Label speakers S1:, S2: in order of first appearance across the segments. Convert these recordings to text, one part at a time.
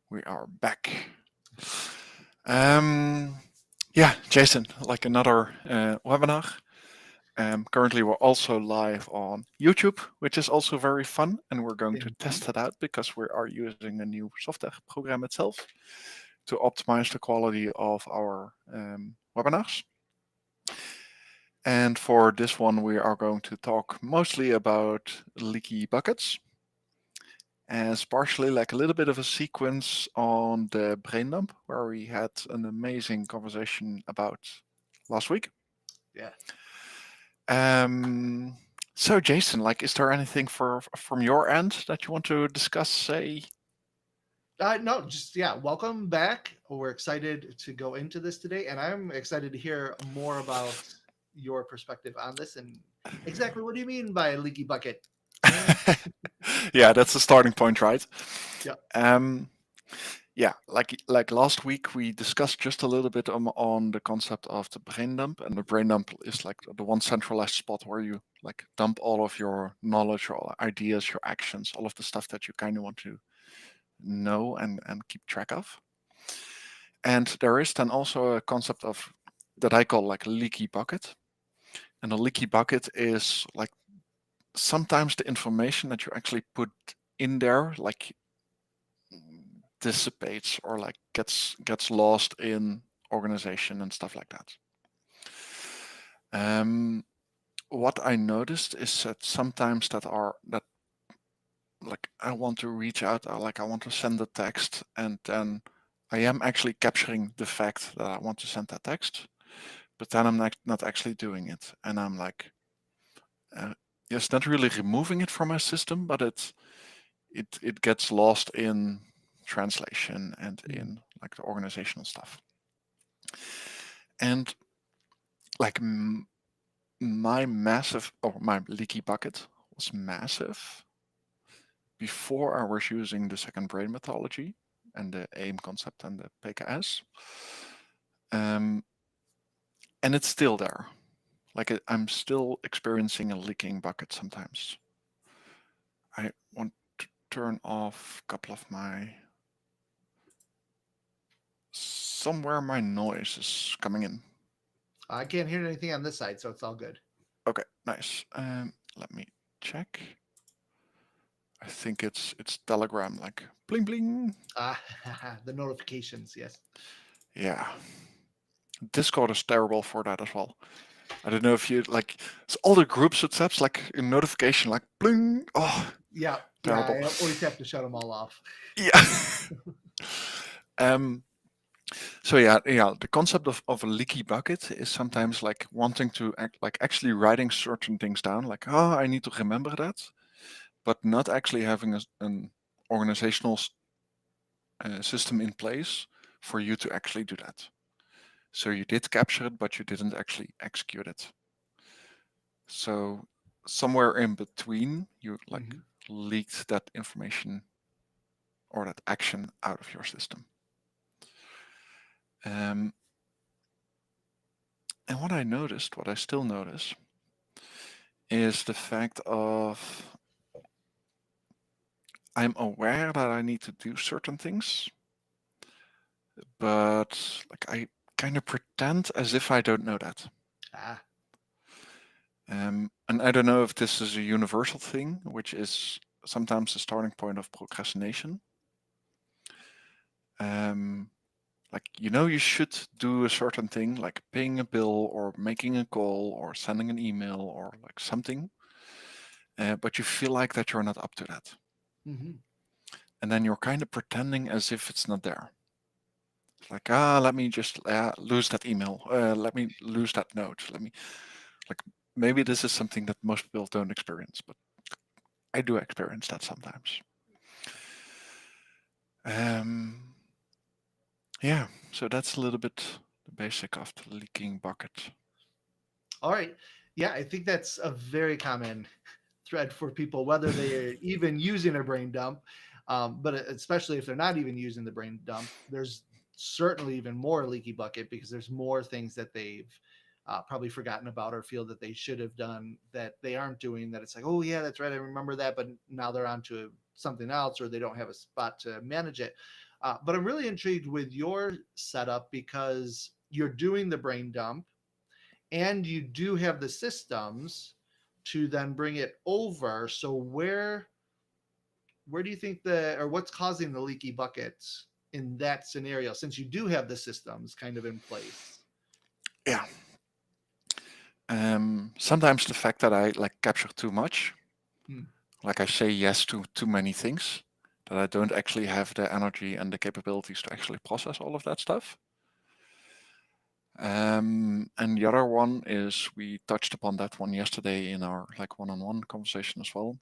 S1: We are back. Um, yeah, Jason, like another webinar. Currently, we're also live on YouTube, which is also very fun, and we're going to
S2: Indeed.
S1: test it out because we are using a new software program itself to optimize the quality of our webinars. And for this one, we are going to talk mostly about leaky buckets as partially like a little bit of a sequence on the brain dump where we had an amazing conversation about last week.
S2: Yeah.
S1: Um, so Jason, like, is there anything from your end that you want to discuss? Say,
S2: No, just yeah. Welcome back. We're excited to go into this today, and I'm excited to hear more about your perspective on this and exactly what do you mean by a leaky bucket?
S1: yeah, that's the starting point, right?
S2: Yep.
S1: Um, yeah, like last week we discussed just a little bit on the concept of the brain dump, and the brain dump is like the one centralized spot where you like dump all of your knowledge, your ideas, your actions, all of the stuff that you kind of want to know and keep track of. And there is then also a concept of that I call like a leaky bucket, and a leaky bucket is like sometimes the information that you actually put in there like dissipates or like gets lost in organization and stuff like that. What I noticed is that sometimes that like I want to reach out, or like I want to send a text, and then I am actually capturing the fact that I want to send that text, but then I'm not actually doing it, and I'm like, uh, yes, not really removing it from my system, but it gets lost in translation and
S2: Mm.
S1: in like the organizational stuff. And like my leaky bucket was massive before I was using the second brain methodology and the AIM concept and the PKS. Um, and it's still there. I'm still experiencing a leaking bucket sometimes. I want to turn off a couple of my somewhere my noise is coming in.
S2: I can't hear anything on this side, so it's all good.
S1: Okay, nice. Let me check. I think it's Telegram, like bling bling.
S2: Ah, the notifications. Yes.
S1: Yeah, Discord is terrible for that as well. I don't know if you like it's all the groups WhatsApps like a notification like bling. Oh,
S2: Yeah. Yeah.
S1: terrible.
S2: I always have to shut them all off.
S1: Yeah. um. So yeah. The concept of a leaky bucket is sometimes like wanting to act like actually writing certain things down, like oh I need to remember that, but not actually having an organizational system in place for you to actually do that. So you did capture it, but you didn't actually execute it. So somewhere in between, you like
S2: Hmm.
S1: leaked that information or that action out of your system. Um, and what I still notice, is the fact of I'm aware that I need to do certain things, but like I kind of pretend as if I don't know that.
S2: Ah.
S1: And I don't know if this is a universal thing, which is sometimes the starting point of procrastination. Um, like you should do a certain thing, like paying a bill or making a call or sending an email or like something, but you feel like that you're not up to that,
S2: Hmm.
S1: and then you're kind of pretending as if it's not there. Like let me just lose that email. Let me lose that note. Let me like maybe this is something that most people don't experience, but I do experience that sometimes. Um, yeah, so that's a little bit the basic of the leaking bucket.
S2: All right. Yeah, I think that's a very common thread for people, whether they are even using a brain dump, but especially if they're not even using the brain dump, there's certainly even more leaky bucket because there's more things that they've probably forgotten about or feel that they should have done that they aren't doing. That it's like, oh yeah, that's right, I remember that, but now they're on to something else, or they don't have a spot to manage it. But I'm really intrigued with your setup because you're doing the brain dump and you do have the systems to then bring it over. So where do you think or what's causing the leaky buckets in that scenario, since you do have the systems kind of in place?
S1: Yeah. Sometimes the fact that I like capture too much,
S2: Hmm.
S1: like I say yes to too many things, that I don't actually have the energy and the capabilities to actually process all of that stuff. And the other one is we touched upon that one yesterday in our like one-on-one conversation as well,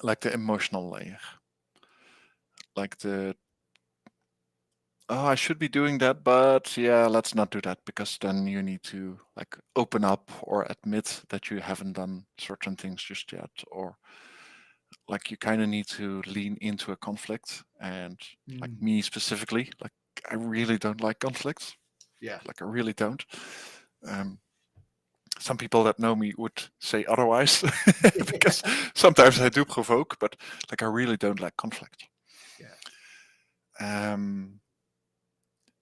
S1: like the emotional layer, like the oh, I should be doing that, but yeah, let's not do that because then you need to like open up or admit that you haven't done certain things just yet, or like you kind of need to lean into a conflict. And like
S2: Mm.
S1: me specifically, like I really don't like conflicts.
S2: Yeah.
S1: Like I really don't. Um, some people that know me would say otherwise because sometimes I do provoke, but like I really don't like conflict.
S2: Yeah.
S1: Um,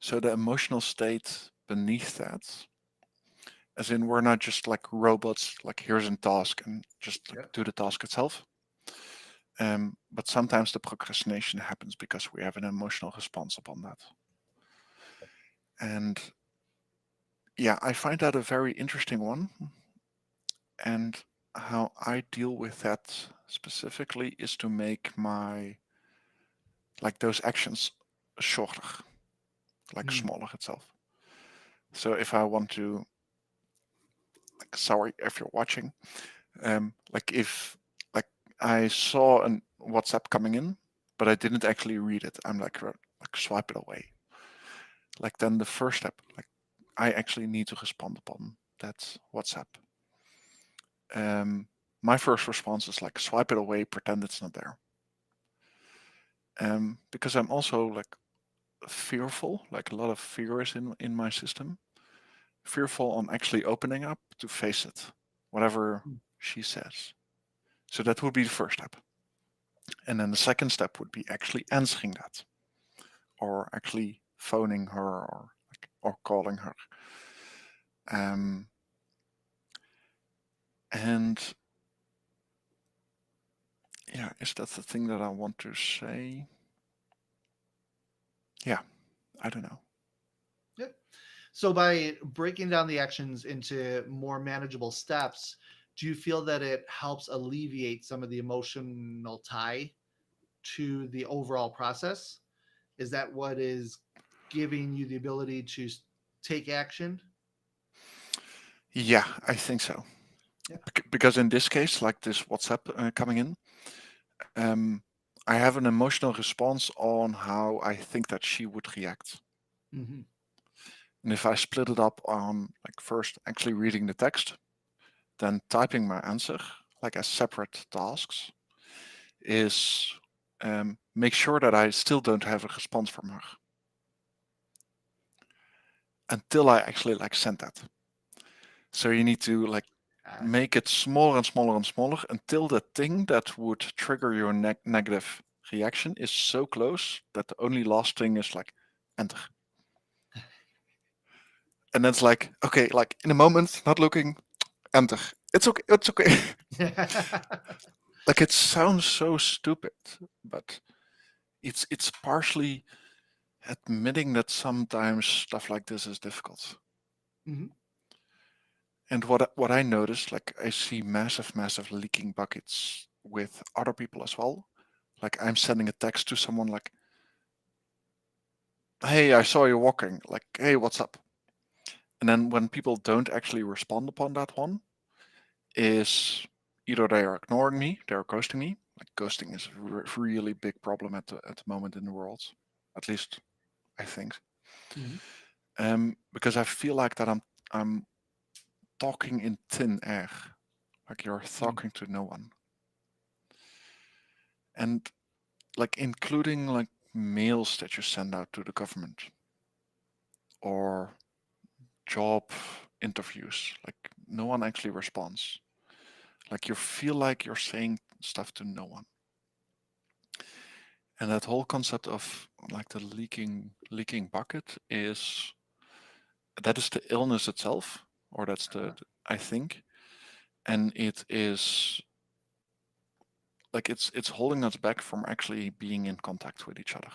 S1: so the emotional state beneath that, as in we're not just like robots, like here's a task and just like
S2: Yeah.
S1: do the task itself. But sometimes the procrastination happens because we have an emotional response upon that. And yeah, I find that a very interesting one. And how I deal with that specifically is to make my like those actions shorter, like
S2: Mm.
S1: smaller itself. So if I want to, like, sorry if you're watching, like if like I saw a WhatsApp coming in, but I didn't actually read it, I'm like swipe it away. Like then the first step, like I actually need to respond upon that WhatsApp. Um, my first response is like swipe it away, pretend it's not there. Because I'm also like fearful, like a lot of fear is in my system. Fearful on actually opening up to face it, whatever
S2: Mm.
S1: she says. So that would be the first step. And then the second step would be actually answering that, or actually phoning her, or calling her. Um, and yeah, is that the thing that I want to say? Yeah, I don't know.
S2: Yeah. So by breaking down the actions into more manageable steps, do you feel that it helps alleviate some of the emotional tie to the overall process? Is that what is giving you the ability to take action?
S1: Yeah, I think so.
S2: Yeah.
S1: Because in this case, like this WhatsApp coming in, um, I have an emotional response on how I think that she would react.
S2: Mm-hmm.
S1: And if I split it up on like first actually reading the text, then typing my answer like as separate tasks, is make sure that I still don't have a response from her until I actually like send that. So you need to like make it smaller and smaller and smaller until the thing that would trigger your negative reaction is so close that the only last thing is like enter. And then it's like, okay, like in a moment, not looking, enter. It's okay. It's okay. Like it sounds so stupid, but it's partially admitting that sometimes stuff like this is difficult.
S2: Mm-hmm.
S1: And what I noticed, like I see massive leaking buckets with other people as well. Like I'm sending a text to someone like, "Hey, I saw you walking." Like, "Hey, what's up?" And then when people don't actually respond upon that one, is either they are ignoring me, they are ghosting me. Like ghosting is a really big problem at the moment in the world, at least I think.
S2: Mm-hmm.
S1: Because I feel like that I'm talking in thin air, like you're talking to no one, and like including like mails that you send out to the government or job interviews, like no one actually responds. Like you feel like you're saying stuff to no one. And that whole concept of like the leaking bucket is that is the illness itself, or that's
S2: Uh-huh.
S1: I think, and it is like it's holding us back from actually being in contact with each other.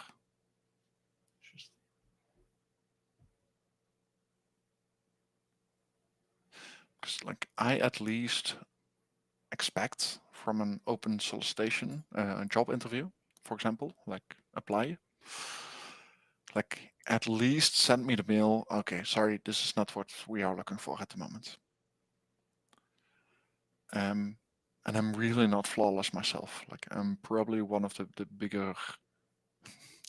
S2: Interesting.
S1: Because like I at least expect from an open solicitation, a job interview, for example, like apply, like at least send me the mail. Okay, sorry, this is not what we are looking for at the moment. Um, and I'm really not flawless myself. Like I'm probably one of the bigger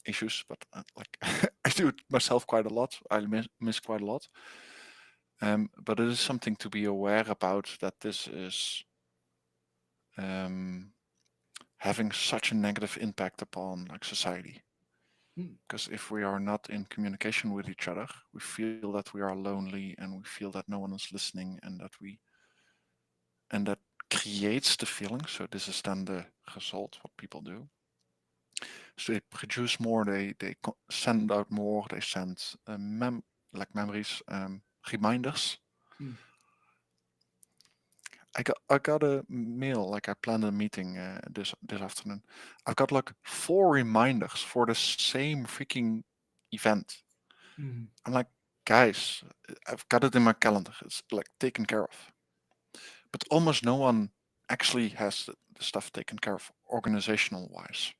S1: issues, but like I do it myself quite a lot. I miss quite a lot. But it is something to be aware about that this is um, having such a negative impact upon like society.
S2: Hmm.
S1: Because if we are not in communication with each other, we feel that we are lonely and we feel that no one is listening and that creates the feeling. So this is then the result, what people do. So they produce more, they send out more, they send like memories, reminders.
S2: Hmm.
S1: I got a mail, like I planned a meeting this afternoon. I've got like 4 reminders for the same freaking event.
S2: Hmm.
S1: I'm like, guys, I've got it in my calendar. It's like taken care of. But almost no one actually has the stuff taken care of organizational wise.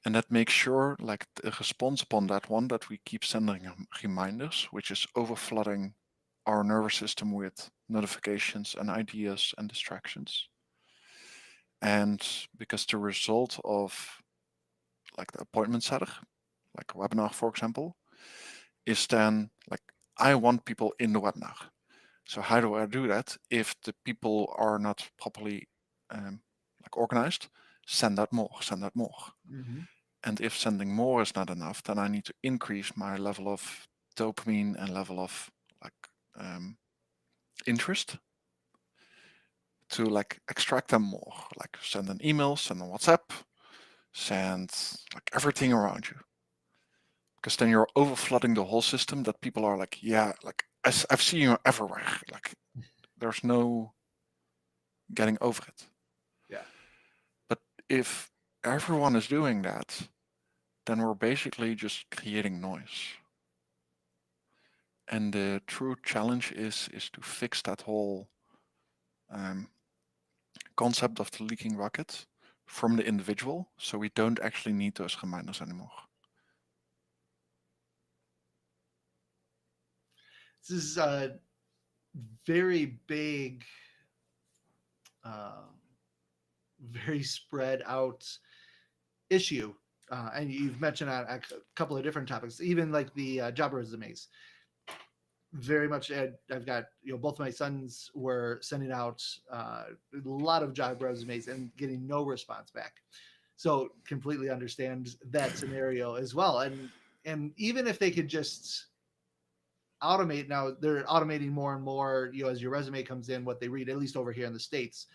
S1: And that makes sure, like, the response upon that one, that we keep sending reminders, which is overflooding our nervous system with notifications and ideas and distractions. And because the result of like the appointment setter, like a webinar, for example, is then like I want people in the webinar. So how do I do that? If the people are not properly like organized, send out more, send out more.
S2: Hmm.
S1: And if sending more is not enough, then I need to increase my level of dopamine and level of like um, interest to like extract them more. Like send an email, send a WhatsApp, send like everything around you. Because then you're overflooding the whole system that people are like, yeah, like I've seen you everywhere. Like there's no getting over it.
S2: Yeah.
S1: But if everyone is doing that, then we're basically just creating noise. And the true challenge is to fix that whole um, concept of the leaking bucket from the individual, so we don't actually need those reminders anymore.
S2: This is a very big, uh, very spread out issue. And you've mentioned on a couple of different topics, even like the job resumes. Very much, I've got both my sons were sending out a lot of job resumes and getting no response back. So completely understand that scenario as well. And even if they could just automate, now they're automating more and more, as your resume comes in, what they read, at least over here in the States,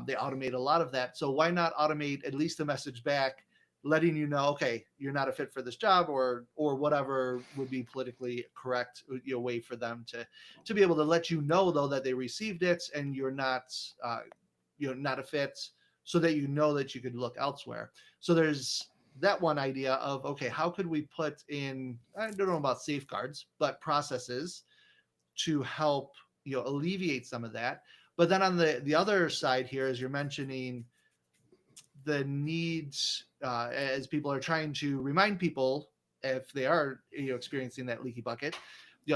S2: they automate a lot of that. So why not automate at least a message back letting you know, okay, you're not a fit for this job, or whatever would be politically correct, way for them to be able to let you know, though, that they received it and you're not not a fit, so that you know that you could look elsewhere. So there's that one idea of, okay, how could we put in, I don't know about safeguards, but processes to help alleviate some of that. But then on the other side here, as you're mentioning, the needs, as people are trying to remind people if they are experiencing that leaky bucket,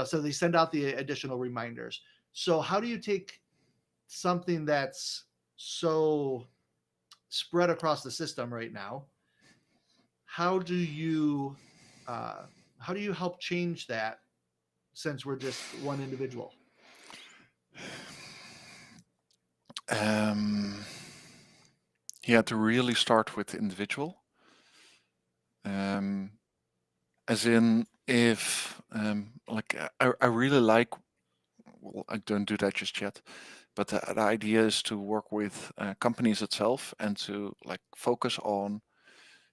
S2: so they send out the additional reminders. So how do you take something that's so spread across the system right now? How do you uh, how do you help change that, since we're just one individual?
S1: Um, yeah, to really start with the individual. Um, as in, if like I really like, well, I don't do that just yet, but the idea is to work with companies itself and to like focus on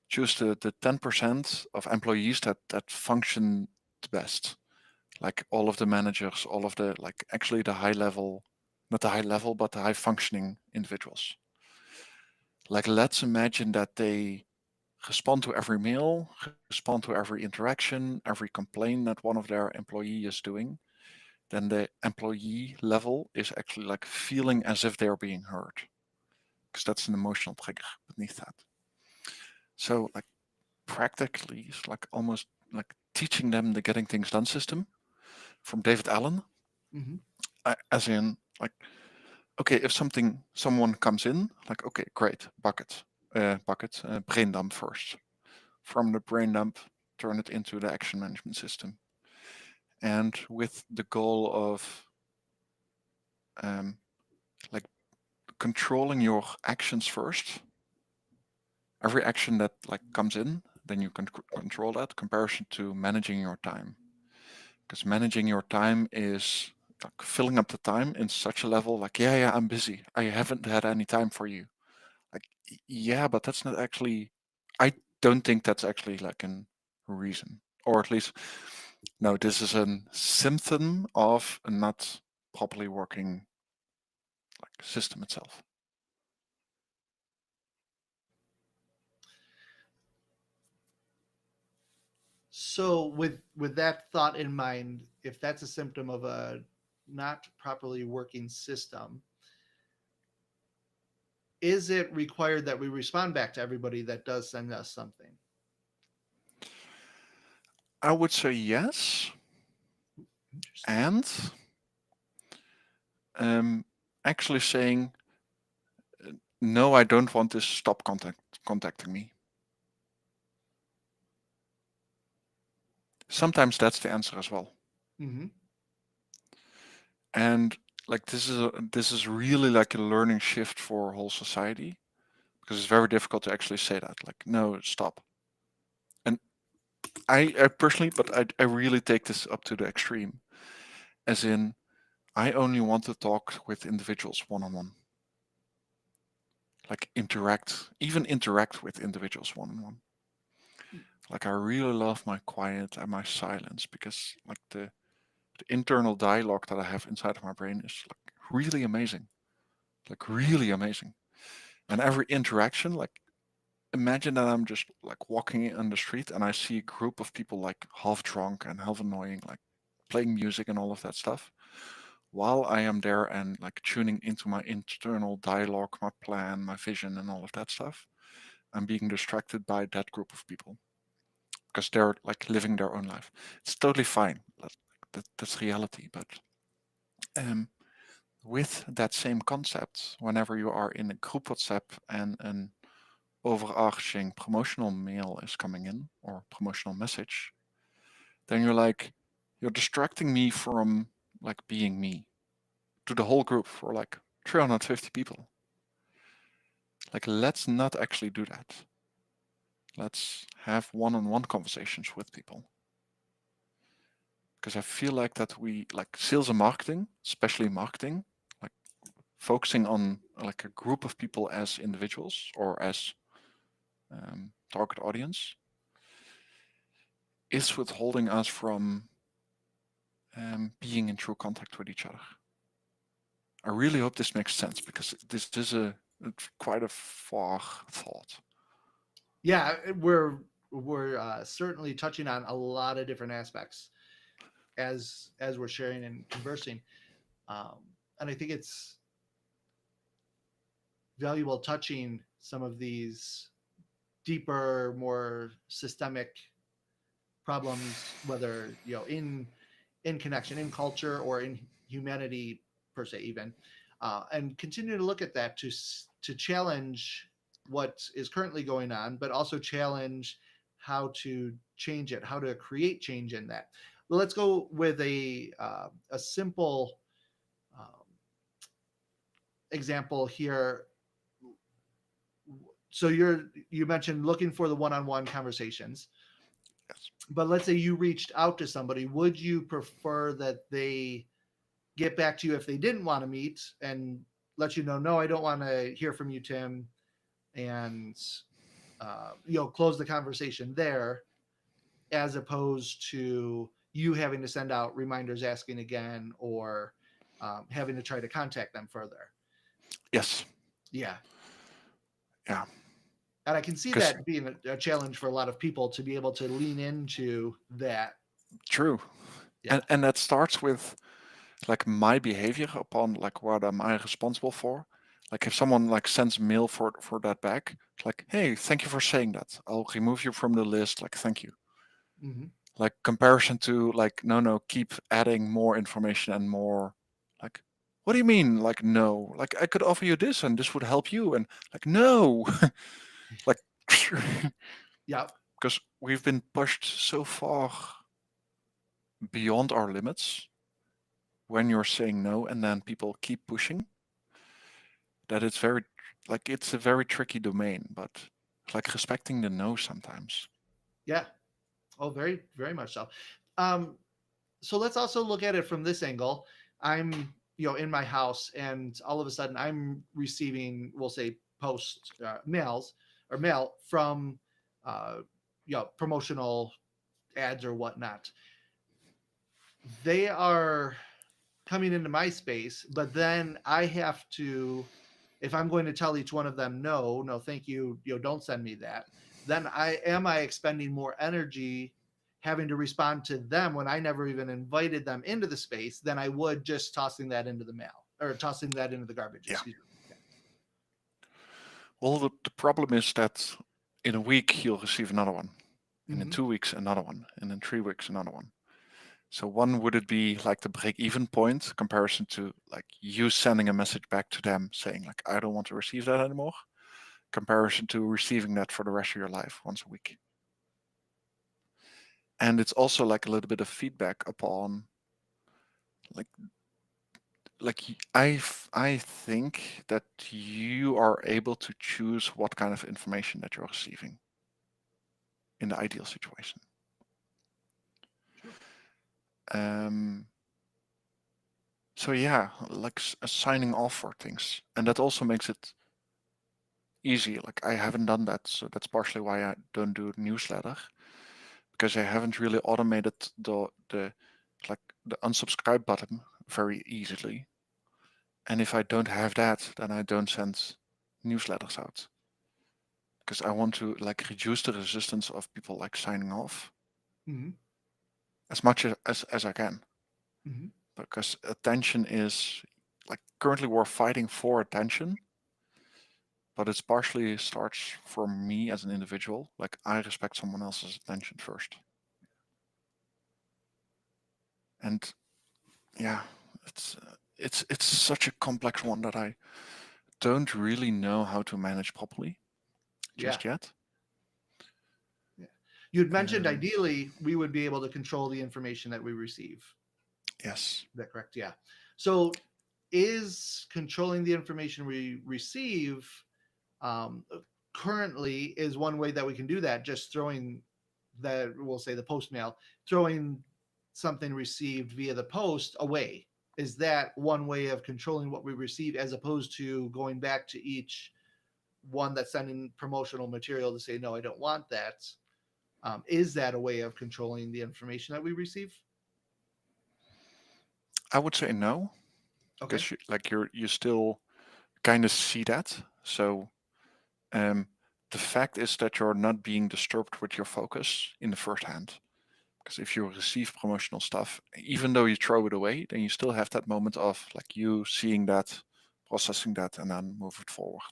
S1: choose the 10% of employees that function the best, like all of the managers, all of the like actually the high level, not the high level, but the high functioning individuals. Like let's imagine that they respond to every mail, respond to every interaction, every complaint that one of their employee is doing, then the employee level is actually like feeling as if they're being heard, because that's an emotional trigger beneath that. So like practically it's like almost like teaching them the getting things done system from David Allen,
S2: Hmm.
S1: as in like, okay, if someone comes in, like, okay, great, brain dump first. From the brain dump, turn it into the action management system, and with the goal of um, like controlling your actions first. Every action that like comes in, then you can control that. Comparison to managing your time, because managing your time is like filling up the time in such a level. Like, yeah, I'm busy. I haven't had any time for you. Like, yeah, but that's not actually. I don't think that's actually like a reason, or at least no. This is a symptom of a not properly working like system itself.
S2: So with that thought in mind, if that's a symptom of a not properly working system, is it required that we respond back to everybody that does send us something?
S1: I would say yes,
S2: Interesting.
S1: and um, actually saying no, I don't want this. Stop contacting me. Sometimes that's the answer as well,
S2: Hmm.
S1: and like this is really like a learning shift for whole society, because it's very difficult to actually say that. Like, no, stop. And I personally, but I really take this up to the extreme, as in I only want to talk with individuals one on one. Like even interact with individuals one on one. Like I really love my quiet and my silence, because like the internal dialogue that I have inside of my brain is like really amazing. Like really amazing. And every interaction, like imagine that I'm just like walking on the street and I see a group of people like half drunk and half annoying, like playing music and all of that stuff. While I am there and like tuning into my internal dialogue, my plan, my vision, and all of that stuff, I'm being distracted by that group of people because they're like living their own life. It's totally fine. That's reality. But um, with that same concept, whenever you are in a group WhatsApp and an overarching promotional mail is coming in or promotional message, then you're distracting me from like being me to the whole group for like 350 people. Like, let's not actually do that. Let's have one-on-one conversations with people, because I feel like that we like sales and marketing, especially marketing, like focusing on like a group of people as individuals or as target audience, is withholding us from being in true contact with each other. I really hope this makes sense, because this is quite a far thought.
S2: Yeah, we're certainly touching on a lot of different aspects as we're sharing and conversing, um, and I think it's valuable touching some of these deeper, more systemic problems, whether in connection, in culture, or in humanity per se, even, and continue to look at that to challenge what is currently going on, but also challenge how to change it, how to create change in that. Well, let's go with a simple um, example here. So you mentioned looking for the one-on-one conversations,
S1: Yes.
S2: but let's say you reached out to somebody. Would you prefer that they get back to you if they didn't want to meet and let you know, no, I don't want to hear from you, Tim, and close the conversation there, as opposed to you having to send out reminders asking again, or having to try to contact them further.
S1: Yes.
S2: Yeah.
S1: Yeah.
S2: And I can see
S1: Because
S2: that being a challenge for a lot of people to be able to lean into that.
S1: true.
S2: Yeah.
S1: And that starts with like my behavior upon like what am I responsible for. Like if someone like sends mail for that back, like, hey, thank you for saying that. I'll remove you from the list. Like, thank you.
S2: Mm-hmm.
S1: Like comparison to like, no, keep adding more information and more. Like, what do you mean? Like, no. Like, I could offer you this and this would help you. And like, no. Like,
S2: Yep.
S1: because we've been pushed so far beyond our limits when you're saying no and then people keep pushing, that it's very like it's a very tricky domain, but like respecting the no sometimes.
S2: Yeah. Oh, very, very much so. Um, so let's also look at it from this angle. I'm, in my house, and all of a sudden I'm receiving, we'll say, post mails or mail from, uh, promotional ads or whatnot. They are coming into my space, but then I have to, if I'm going to tell each one of them, no, no, thank you, don't send me that, then I expending more energy having to respond to them when I never even invited them into the space than I would just tossing that into the mail, or tossing that into the garbage,
S1: Yeah.
S2: excuse me.
S1: Well, the problem is that in a week you'll receive another one, and in
S2: Mm-hmm.
S1: 2 weeks another one, and in 3 weeks another one. So one would it be like the break-even point comparison to like you sending a message back to them saying like I don't want to receive that anymore, comparison to receiving that for the rest of your life once a week. And it's also like a little bit of feedback upon like I think that you are able to choose what kind of information that you're receiving in the ideal situation.
S2: Sure.
S1: Um, so yeah, like signing off for things, and that also makes it easy. Like I haven't done that, so that's partially why I don't do newsletter, because I haven't really automated the like the unsubscribe button very easily. And if I don't have that, then I don't send newsletters out, because I want to like reduce the resistance of people like signing off
S2: Mm-hmm.
S1: as much as I can,
S2: Mm-hmm.
S1: because attention is like currently we're fighting for attention, but it's partially starts for me as an individual. Like I respect someone else's attention first, and yeah, it's such a complex one that I don't really know how to manage properly
S2: Yeah.
S1: just yet.
S2: Yeah. You'd mentioned
S1: Um,
S2: ideally we would be able to control the information that we receive.
S1: yes,
S2: Is that correct? Yeah. So is controlling the information we receive, um, currently, is one way that we can do that, just throwing that, we'll say, the post mail, throwing something received via the post away. Is that one way of controlling what we receive, as opposed to going back to each one that's sending promotional material to say, no, I don't want that? Is that a way of controlling the information that we receive?
S1: I would say no,
S2: Okay.
S1: because you still kind of see that. So um, the fact is that you're not being disturbed with your focus in the first hand. Because if you receive promotional stuff, even though you throw it away, then you still have that moment of like you seeing that, processing that, and then move it forward.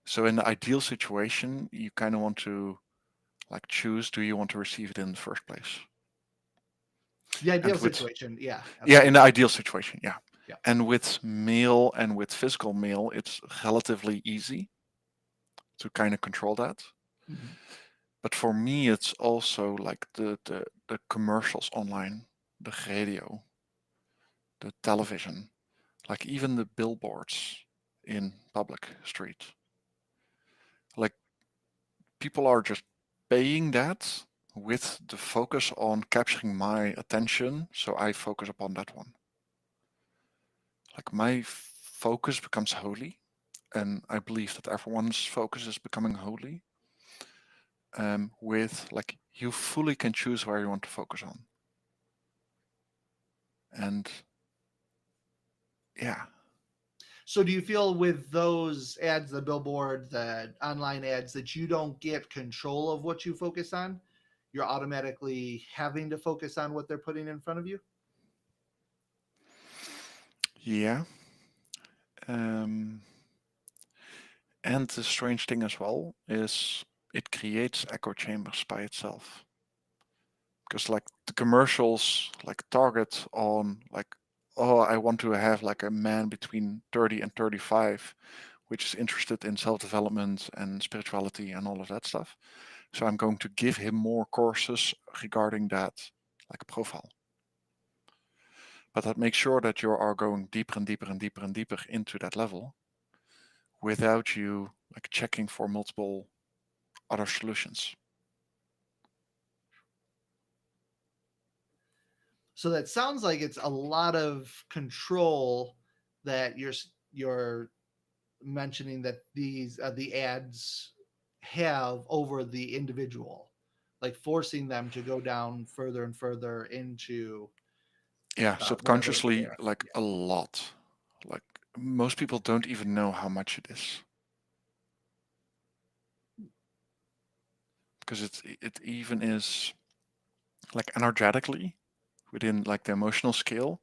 S1: So in the ideal situation, you kind of want to like choose, do you want to receive it in the first place?
S2: The
S1: And
S2: ideal
S1: with
S2: situation. Yeah,
S1: yeah, in
S2: absolutely.
S1: the ideal situation, yeah.
S2: Yeah.
S1: And with mail and with physical mail, it's relatively easy to kind of control that.
S2: Mm-hmm.
S1: But for me, it's also like the commercials online, the radio, the television, like even the billboards in public street. Like people are just paying that with the focus on capturing my attention, so I focus upon that one. Like my focus becomes holy, and I believe that everyone's focus is becoming holy. With like you fully can choose where you want to focus on, and yeah,
S2: So do you feel with those ads, the billboard, the online ads, that you don't get control of what you focus on? You're automatically having to focus on what they're putting in front of you?
S1: yeah. Um, and the strange thing as well is it creates echo chambers by itself. Because like the commercials like target on like, oh, I want to have like a man between 30 and 35 which is interested in self-development and spirituality and all of that stuff. So I'm going to give him more courses regarding that like profile. But that makes sure that you are going deeper and deeper and deeper and deeper into that level without you like checking for multiple other solutions.
S2: So that sounds like it's a lot of control that you're mentioning that these the ads have over the individual, like forcing them to go down further and further into
S1: Yeah,
S2: whatever
S1: subconsciously
S2: they're.
S1: like
S2: Yeah.
S1: a lot. Like most people don't even know how much it is. Because it even is like energetically within like the emotional scale.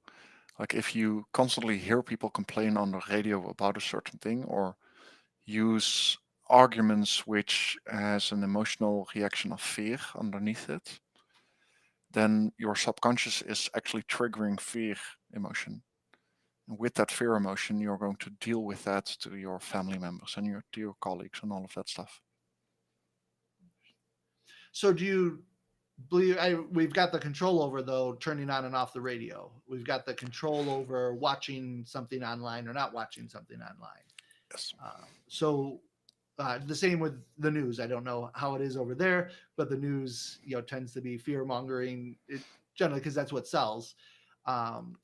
S1: Like if you constantly hear people complain on the radio about a certain thing or use arguments which has an emotional reaction of fear underneath it, then your subconscious is actually triggering fear emotion. And with that fear emotion, you're going to deal with that to your family members and to your colleagues and all of that stuff.
S2: So do you believe we've got the control over though turning on and off the radio? We've got the control over watching something online or not watching something online.
S1: Yes.
S2: So the same with the news. I don't know how it is over there, but the news, tends to be fear mongering. It generally because that's what sells.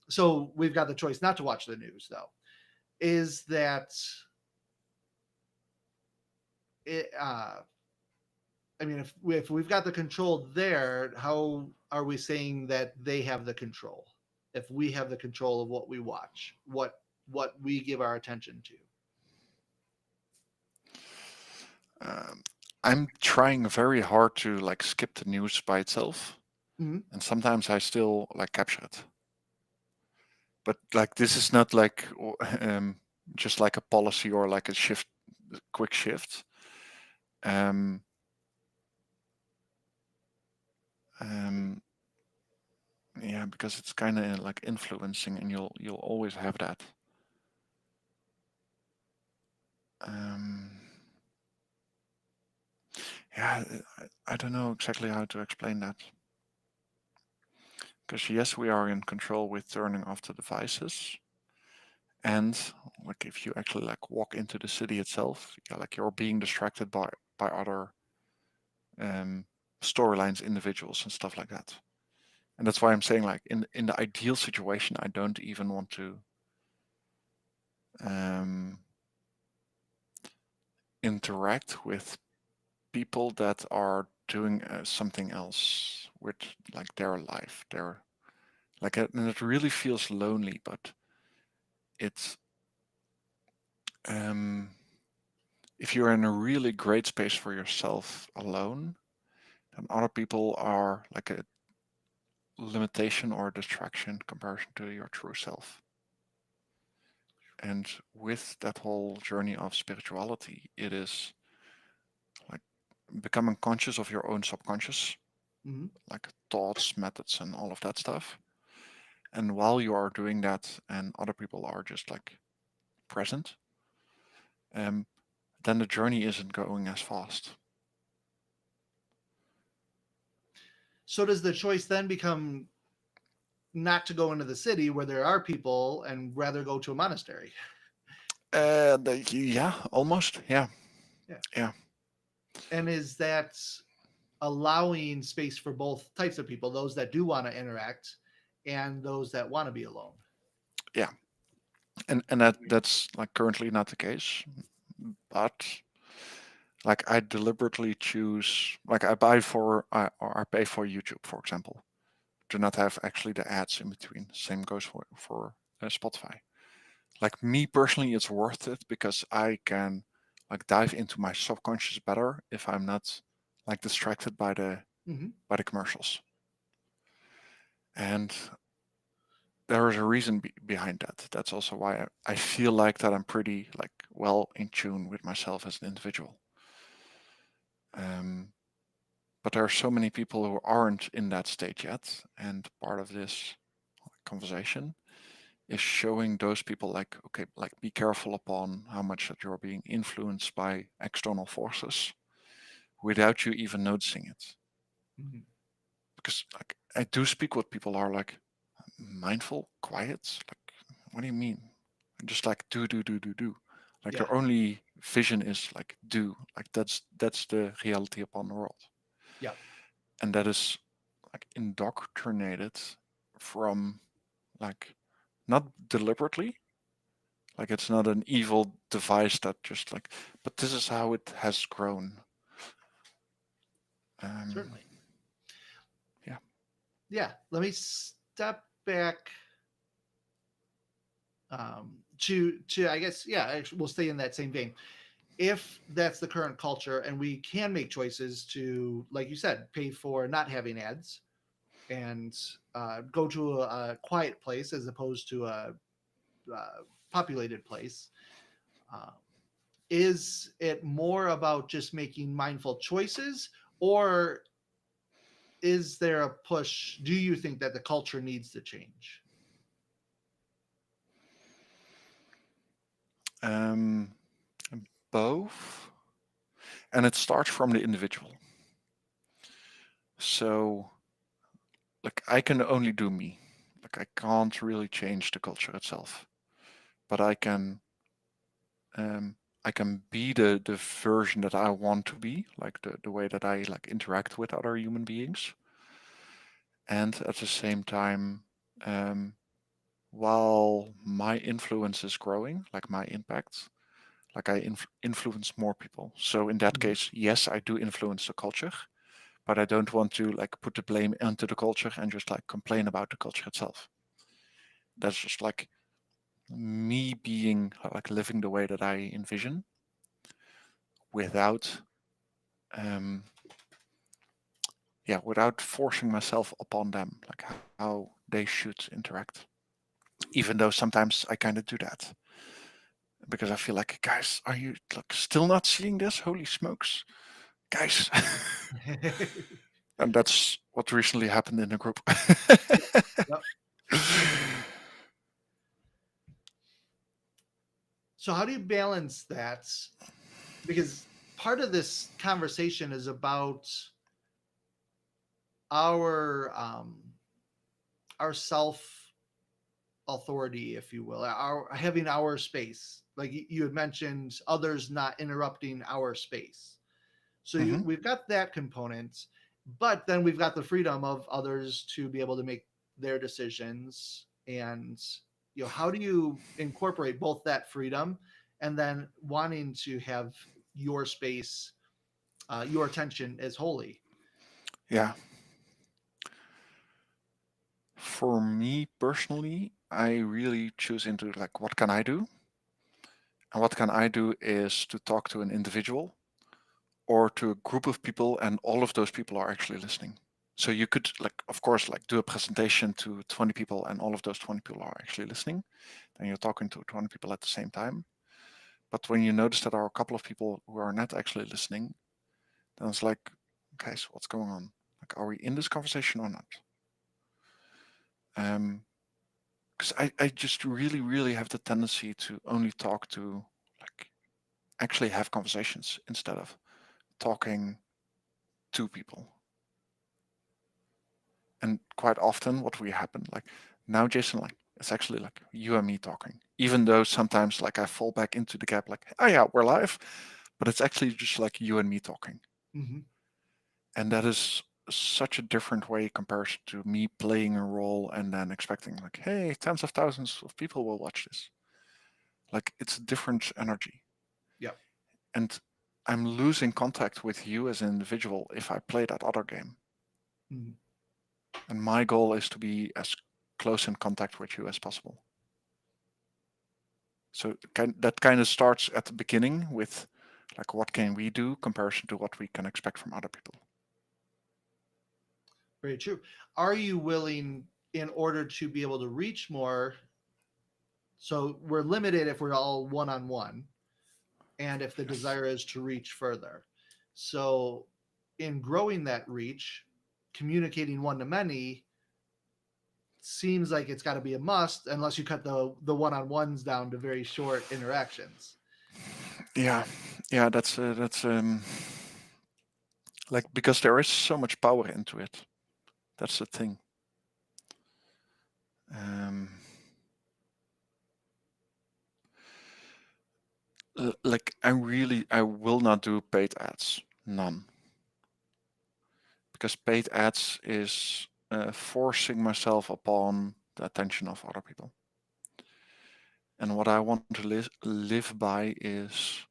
S2: So we've got the choice not to watch the news, though. Is that it? I mean, if we've got the control there, how are we saying that they have the control? If we have the control of what we watch, what we give our attention to.
S1: Um, I'm trying very hard to like skip the news by itself,
S2: Mm-hmm.
S1: and sometimes I still like capture it. But like this is not like um, just like a policy or like a shift, quick shift. Um, um, yeah, because it's kind of like influencing, and you'll always have that. Um, yeah, I don't know exactly how to explain that. Because yes, we are in control with turning off the devices, and like if you actually like walk into the city itself, yeah, like you're being distracted by other um, storylines, individuals, and stuff like that. And that's why I'm saying like in the ideal situation, I don't even want to um, interact with people that are doing something else with like their life. Their like and it really feels lonely, but it's um, if you're in a really great space for yourself alone, then other people are like a limitation or a distraction comparison to your true self. And with that whole journey of spirituality, it is like becoming conscious of your own subconscious,
S2: Mm-hmm.
S1: like thoughts, methods, and all of that stuff. And while you are doing that, and other people are just like present, um, then the journey isn't going as fast.
S2: So does the choice then become not to go into the city where there are people and rather go to a monastery?
S1: Yeah, almost. Yeah,
S2: Yeah.
S1: yeah,
S2: And is that allowing space for both types of people, those that do want to interact and those that want to be alone?
S1: yeah. And that's like currently not the case. but like I deliberately choose, like I buy for or I pay for YouTube, for example, to not have actually the ads in between. Same goes for Spotify. Like me personally, it's worth it because I can like dive into my subconscious better if I'm not like distracted
S2: Hmm.
S1: by the commercials. And there is a reason behind that. That's also why I feel like that I'm pretty like well in tune with myself as an individual. Um, but there are so many people who aren't in that state yet, and part of this conversation is showing those people like, okay, like be careful upon how much that you're being influenced by external forces without you even noticing it.
S2: Hmm.
S1: Because like I do speak with people are like mindful, quiet. Like, what do you mean? Just like do. Like
S2: Yeah.
S1: their only vision is like do. Like that's the reality upon the world.
S2: Yeah.
S1: And that is like indoctrinated from like not deliberately, like it's not an evil device that just like, but this is how it has grown. Um,
S2: Certainly.
S1: yeah.
S2: Yeah. Let me step back to I guess we'll stay in that same vein. If that's the current culture and we can make choices to, like you said, pay for not having ads and go to a quiet place as opposed to a populated place, uh, is it more about just making mindful choices, or is there a push? Do you think that the culture needs to change?
S1: Um, both, and it starts from the individual. So, like, I can only do me. Like, I can't really change the culture itself, but um, I can be the version that I want to be, like the way that I like interact with other human beings, and at the same time, um, while my influence is growing, like my impact, like I influence more people. So in that
S2: Mhm.
S1: case, yes, I do influence the culture, but I don't want to like put the blame onto the culture and just like complain about the culture itself. That's just like me being like living the way that I envision without um without forcing myself upon them, like how they should interact. Even though sometimes I kind of do that because I feel like, guys, are you like still not seeing this? Holy smokes, guys! And that's what recently happened in the group.
S2: Yep. So how do you balance that? Because part of this conversation is about our our self authority, if you will, our having our space. Like you had mentioned, others not interrupting our space. So
S1: Hmm.
S2: we've got that component, but then we've got the freedom of others to be able to make their decisions. And how do you incorporate both that freedom and then wanting to have your space, your attention is holy?
S1: Yeah, for me personally, I really choose into like what can I do, and what can I do is to talk to an individual or to a group of people, and all of those people are actually listening. So you could like, of course, like do a presentation to 20 people, and all of those 20 people are actually listening. Then you're talking to 20 people at the same time. But when you notice that there are a couple of people who are not actually listening, then it's like, okay, so what's going on? Like, are we in this conversation or not? Because I just really, really have the tendency to only talk to like actually have conversations instead of talking to people. And quite often, what will happen, like now, Jason, like it's actually like you and me talking, even though sometimes like I fall back into the gap, like, oh yeah, we're live, but it's actually just like you and me talking.
S2: Mm-hmm.
S1: And that is such a different way compared to me playing a role and then expecting like, hey, tens of thousands of people will watch this. Like it's a different energy.
S2: Yep.
S1: and I'm losing contact with you as an individual if I play that other game.
S2: Mhm.
S1: And my goal is to be as close in contact with you as possible. So that kind of starts at the beginning with like what can we do comparison to what we can expect from other people.
S2: Very true. Are you willing, in order to be able to reach more? So we're limited if we're all one on one, and if the
S1: Yes.
S2: desire is to reach further. So, in growing that reach, communicating one to many seems like it's got to be a must, unless you cut the one on ones down to very short interactions.
S1: Yeah, yeah, that's like because there is so much power into it. That's the thing. Um, like I will not do paid ads, none, because paid ads is forcing myself upon the attention of other people. And what I want to live by is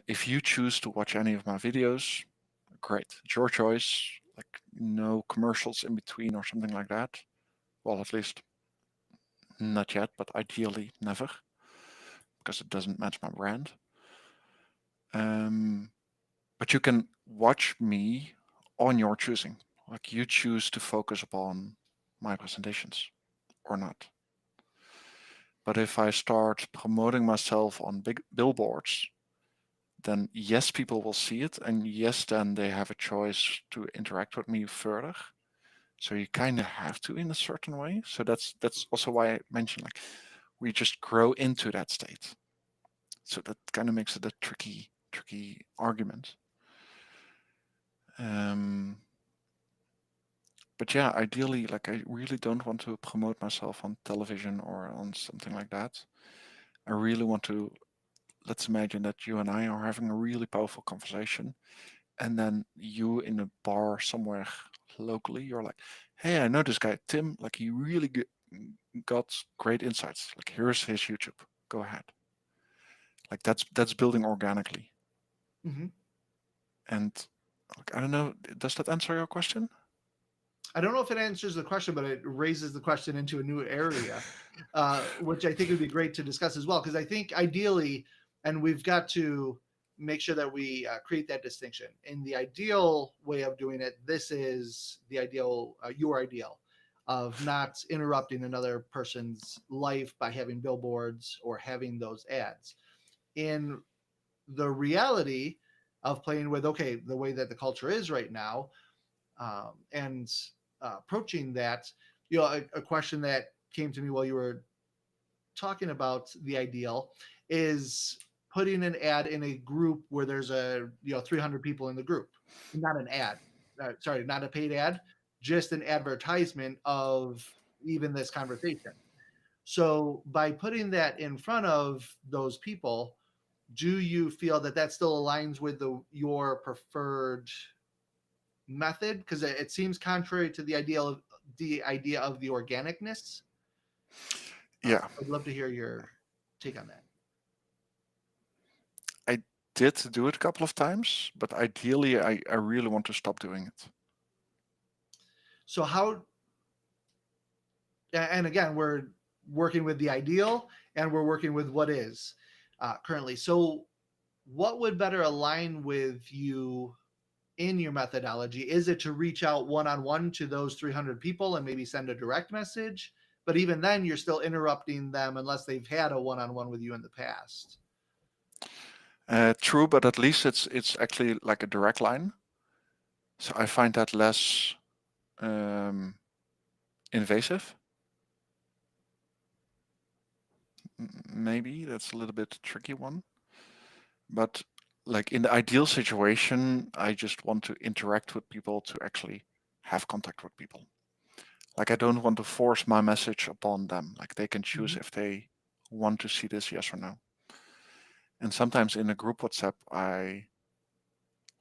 S1: if you choose to watch any of my videos, great, it's your choice. Like no commercials in between or something like that. Well, at least not yet, but ideally never, because it doesn't match my brand. Um, but you can watch me on your choosing. Like you choose to focus upon my presentations or not. But if I start promoting myself on big billboards, then yes, people will see it, and yes, then they have a choice to interact with me further. So you kind of have to in a certain way. So that's also why I mentioned like we just grow into that state. So that kind of makes it a tricky argument. Um, but yeah, ideally, like I really don't want to promote myself on television or on something like that. I really want to. Let's imagine that you and I are having a really powerful conversation, and then you in a bar somewhere locally, you're like, "Hey, I know this guy Tim. Like he really got great insights. Like here's his YouTube. Go ahead." Like that's building organically.
S2: Mm-hmm.
S1: And like, I don't know, does that answer your question?
S2: I don't know if it answers the question, but it raises the question into a new area, which I think would be great to discuss as well. Because I think ideally, and we've got to make sure that we create that distinction. In the ideal way of doing it, this is the ideal, your ideal, of not interrupting another person's life by having billboards or having those ads. In the reality of playing with, okay, the way that the culture is right now, and approaching that, a question that came to me while you were talking about the ideal is putting an ad in a group where there's 300 people in the group, not an ad, sorry, not a paid ad, just an advertisement of even this conversation. So by putting that in front of those people, do you feel that that still aligns with your preferred method? Because it seems contrary to the idea of the organicness.
S1: Yeah,
S2: I'd love to hear your take on that.
S1: I did do it a couple of times, but ideally I really want to stop doing it.
S2: So how? And again, we're working with the ideal, and we're working with what is currently. So, what would better align with you in your methodology? Is it to reach out one on one to those 300 people and maybe send a direct message? But even then, you're still interrupting them unless they've had a one on one with you in the past.
S1: True, but at least it's actually like a direct line. So I find that less um, invasive. Maybe that's a little bit tricky one. But like in the ideal situation, I just want to interact with people to actually have contact with people. Like I don't want to force my message upon them. Like they can choose
S2: Mhm.
S1: if they want to see this, yes or no. And sometimes in a group WhatsApp, I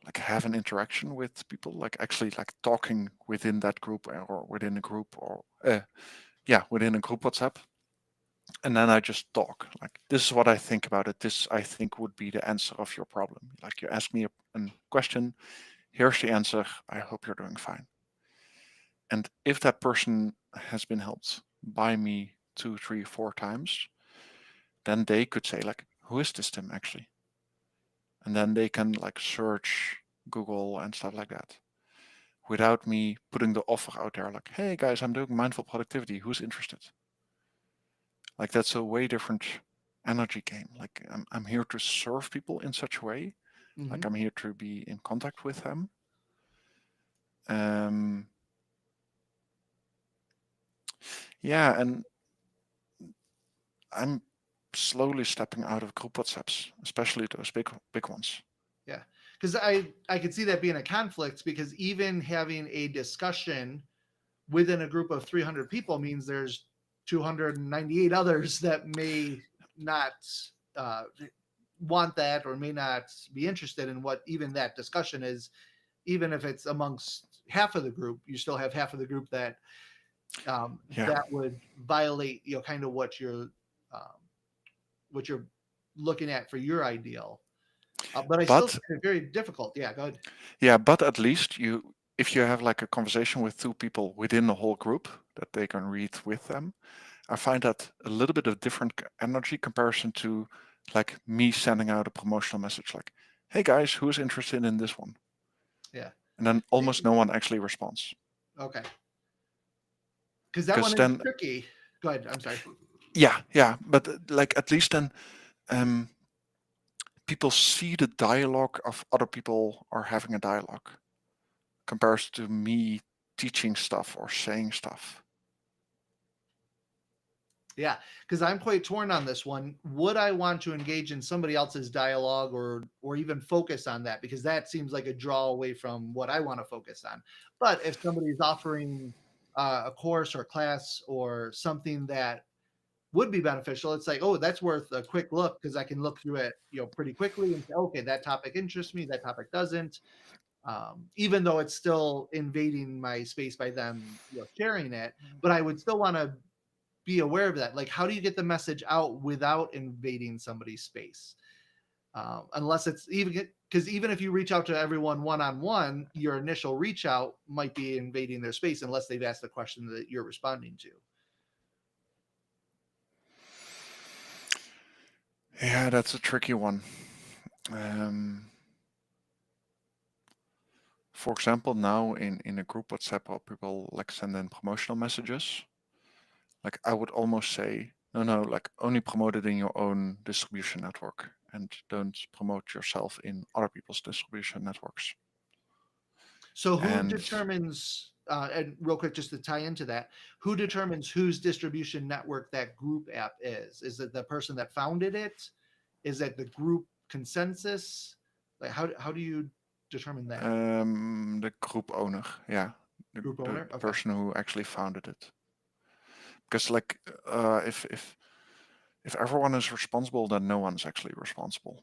S1: like have an interaction with people, like actually like talking within that group or within a group or yeah, within a group WhatsApp. And then I just talk. Like, this is what I think about it. This, I think, would be the answer of your problem. Like, you ask me a question. Here's the answer. I hope you're doing fine. And if that person has been helped by me 2, 3, 4 times, then they could say, like, who is this Tim actually? And then they can like search Google and stuff like that without me putting the offer out there like, hey guys, I'm doing mindful productivity. Who's interested? Like, that's a way different energy game. Like, I'm here to serve people in such a way. Like, I'm here to be in contact with them. Yeah, and I'm slowly stepping out of group WhatsApps, especially those big ones.
S2: Yeah, because I could see that being a conflict, because even having a discussion within a group of 300 people means there's 298 others that may not uh, want that, or may not be interested in what even that discussion is. Even if it's amongst half of the group, you still have half of the group that
S1: Yeah.
S2: that would violate, kind of what you're looking at for your ideal. But I still
S1: But
S2: find it very difficult. Yeah, go ahead.
S1: yeah, but at least if you have like a conversation with 2 people within the whole group that they can read with them, I find that a little bit of different energy comparison to like me sending out a promotional message like, hey guys, who is interested in this one?
S2: Yeah.
S1: And then almost no one actually responds.
S2: Okay. Because that
S1: Because
S2: one is
S1: then,
S2: tricky. Go ahead. I'm sorry.
S1: yeah, but like at least then um, people see the dialogue of other people are having a dialogue compared to me teaching stuff or saying stuff.
S2: Yeah, because I'm quite torn on this one. Would I want to engage in somebody else's dialogue, or even focus on that? Because that seems like a draw away from what I want to focus on. But if somebody's offering a course or class or something that would be beneficial, it's like, oh, that's worth a quick look, because I can look through it, pretty quickly and say, okay, that topic interests me, that topic doesn't. Even though it's still invading my space by them, sharing it, but I would still want to be aware of that. Like, how do you get the message out without invading somebody's space? Unless it's even, because even if you reach out to everyone one on one, your initial reach out might be invading their space unless they've asked the question that you're responding to.
S1: Yeah, that's a tricky one. Um, for example, now in a group WhatsApp where people like send in promotional messages, like I would almost say, no, like only promote it in your own distribution network and don't promote yourself in other people's distribution networks.
S2: So who
S1: And
S2: determines? And real quick, just to tie into that, who determines whose distribution network that group app is? Is it the person that founded it? Is it the group consensus? Like, how do you determine that?
S1: the group owner, yeah,
S2: Group
S1: the
S2: owner? Okay.
S1: person who actually founded it. Because like if everyone is responsible, then no one's actually responsible.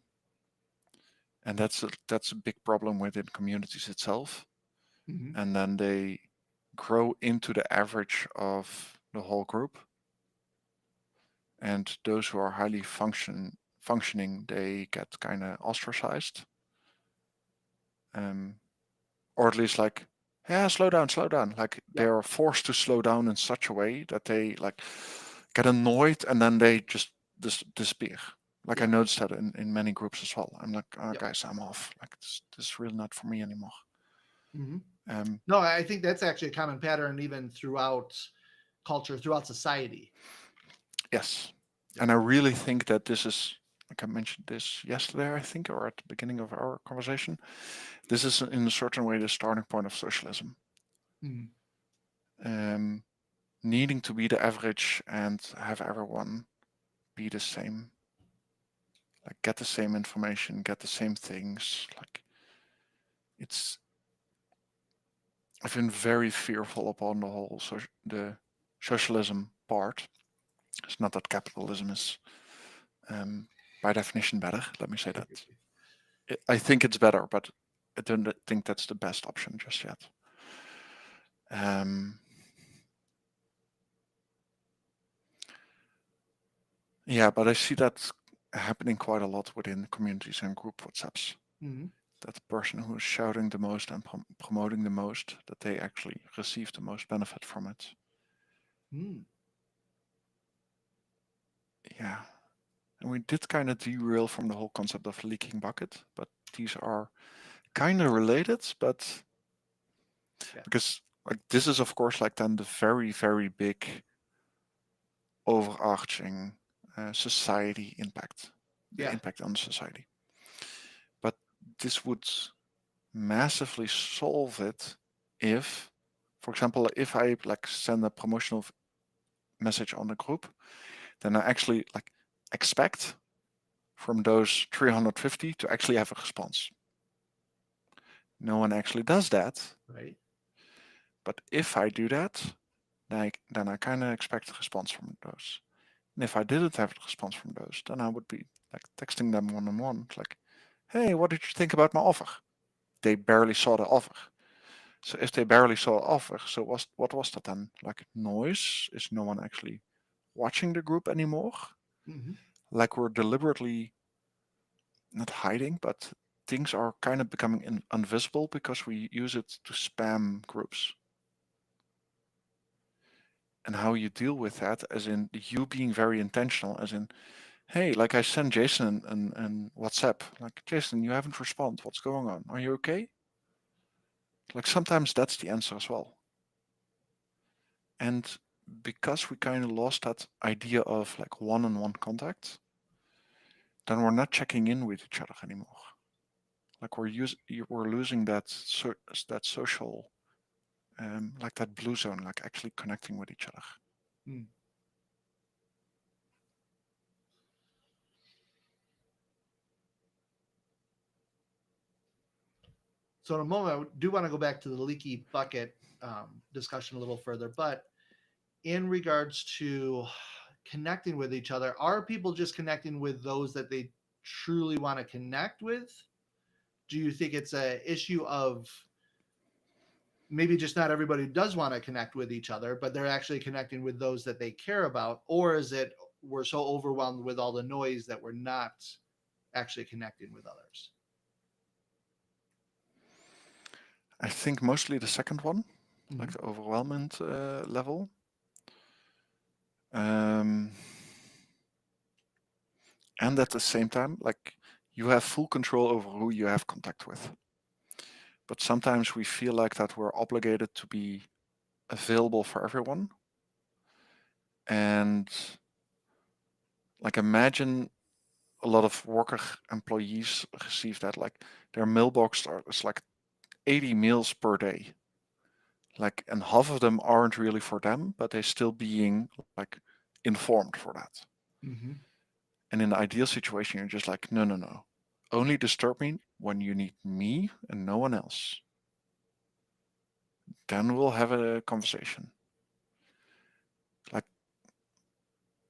S1: And that's a big problem within communities itself.
S2: Mm-hmm.
S1: And then they grow into the average of the whole group. And those who are highly functioning, they get kind of ostracized. Or at least like, yeah, slow down. Like
S2: Yep.
S1: they're forced to slow down in such a way that they like get annoyed and then they just disappear. Like I
S2: Yep.
S1: noticed that in many groups as well. I'm like, oh,
S2: Yep.
S1: guys, I'm off. Like this is really not for me anymore.
S2: Mm-hmm.
S1: Um,
S2: No, I think that's actually a common pattern even throughout culture, throughout society.
S1: yes,
S2: Yeah.
S1: and I really think that this is, like I mentioned this yesterday, I think, or at the beginning of our conversation. This is in a certain way the starting point of socialism.
S2: Mm-hmm.
S1: Needing to be the average and have everyone be the same, like get the same information, get the same things. Like it's, I've been very fearful upon the whole the socialism part. It's not that capitalism is by definition better. Let me say that. I think it's better, but I don't think that's the best option just yet. Um, Yeah, but I see that happening quite a lot within communities and group WhatsApps.
S2: Hmm.
S1: That the person who is shouting the most and promoting the most, that they actually receive the most benefit from it.
S2: Mm.
S1: Yeah. And we did kind of derail from the whole concept of leaking bucket, but these are kind of related, but
S2: Yeah.
S1: because like this is of course like then the very, very big overarching society impact, the
S2: Yeah.
S1: impact on society. But this would massively solve it if, for example, if I like send a promotional message on the group, then I actually like expect from those 350 to actually have a response. No one actually does that,
S2: Right.
S1: but if I do that, then I kind of expect a response from those. And if I didn't have a response from those, then I would be like texting them one on one, like, "Hey, what did you think about my offer?" They barely saw the offer. So if they barely saw the offer, so what was that then? Like noise? Is no one actually watching the group anymore?
S2: Hmm.
S1: Like we're deliberately not hiding, but things are kind of becoming invisible because we use it to spam groups. And how you deal with that, as in you being very intentional, as in, hey, like I sent Jason an WhatsApp, like, Jason, you haven't responded. What's going on? Are you okay? Like sometimes that's the answer as well. And because we kind of lost that idea of like one-on-one contact, then we're not checking in with each other anymore. Like we're losing that social, like that blue zone, like actually connecting with each other.
S2: Mm. So in a moment, I do want to go back to the leaky bucket discussion a little further, but in regards to connecting with each other, are people just connecting with those that they truly want to connect with? Do you think it's a issue of maybe just not everybody does want to connect with each other, but they're actually connecting with those that they care about? Or is it we're so overwhelmed with all the noise that we're not actually connecting with others?
S1: I think mostly the second one, like
S2: Mm-hmm.
S1: the overwhelming level. Um, and at the same time, like you have full control over who you have contact with. But sometimes we feel like that we're obligated to be available for everyone. And like imagine a lot of worker employees receive that, like their mailbox is like 80 mails per day. Like, and half of them aren't really for them, but they're still being like informed for that.
S2: Mm-hmm.
S1: And in the ideal situation, you're just like, no, no, no. Only disturb me when you need me and no one else. Then we'll have a conversation. Like,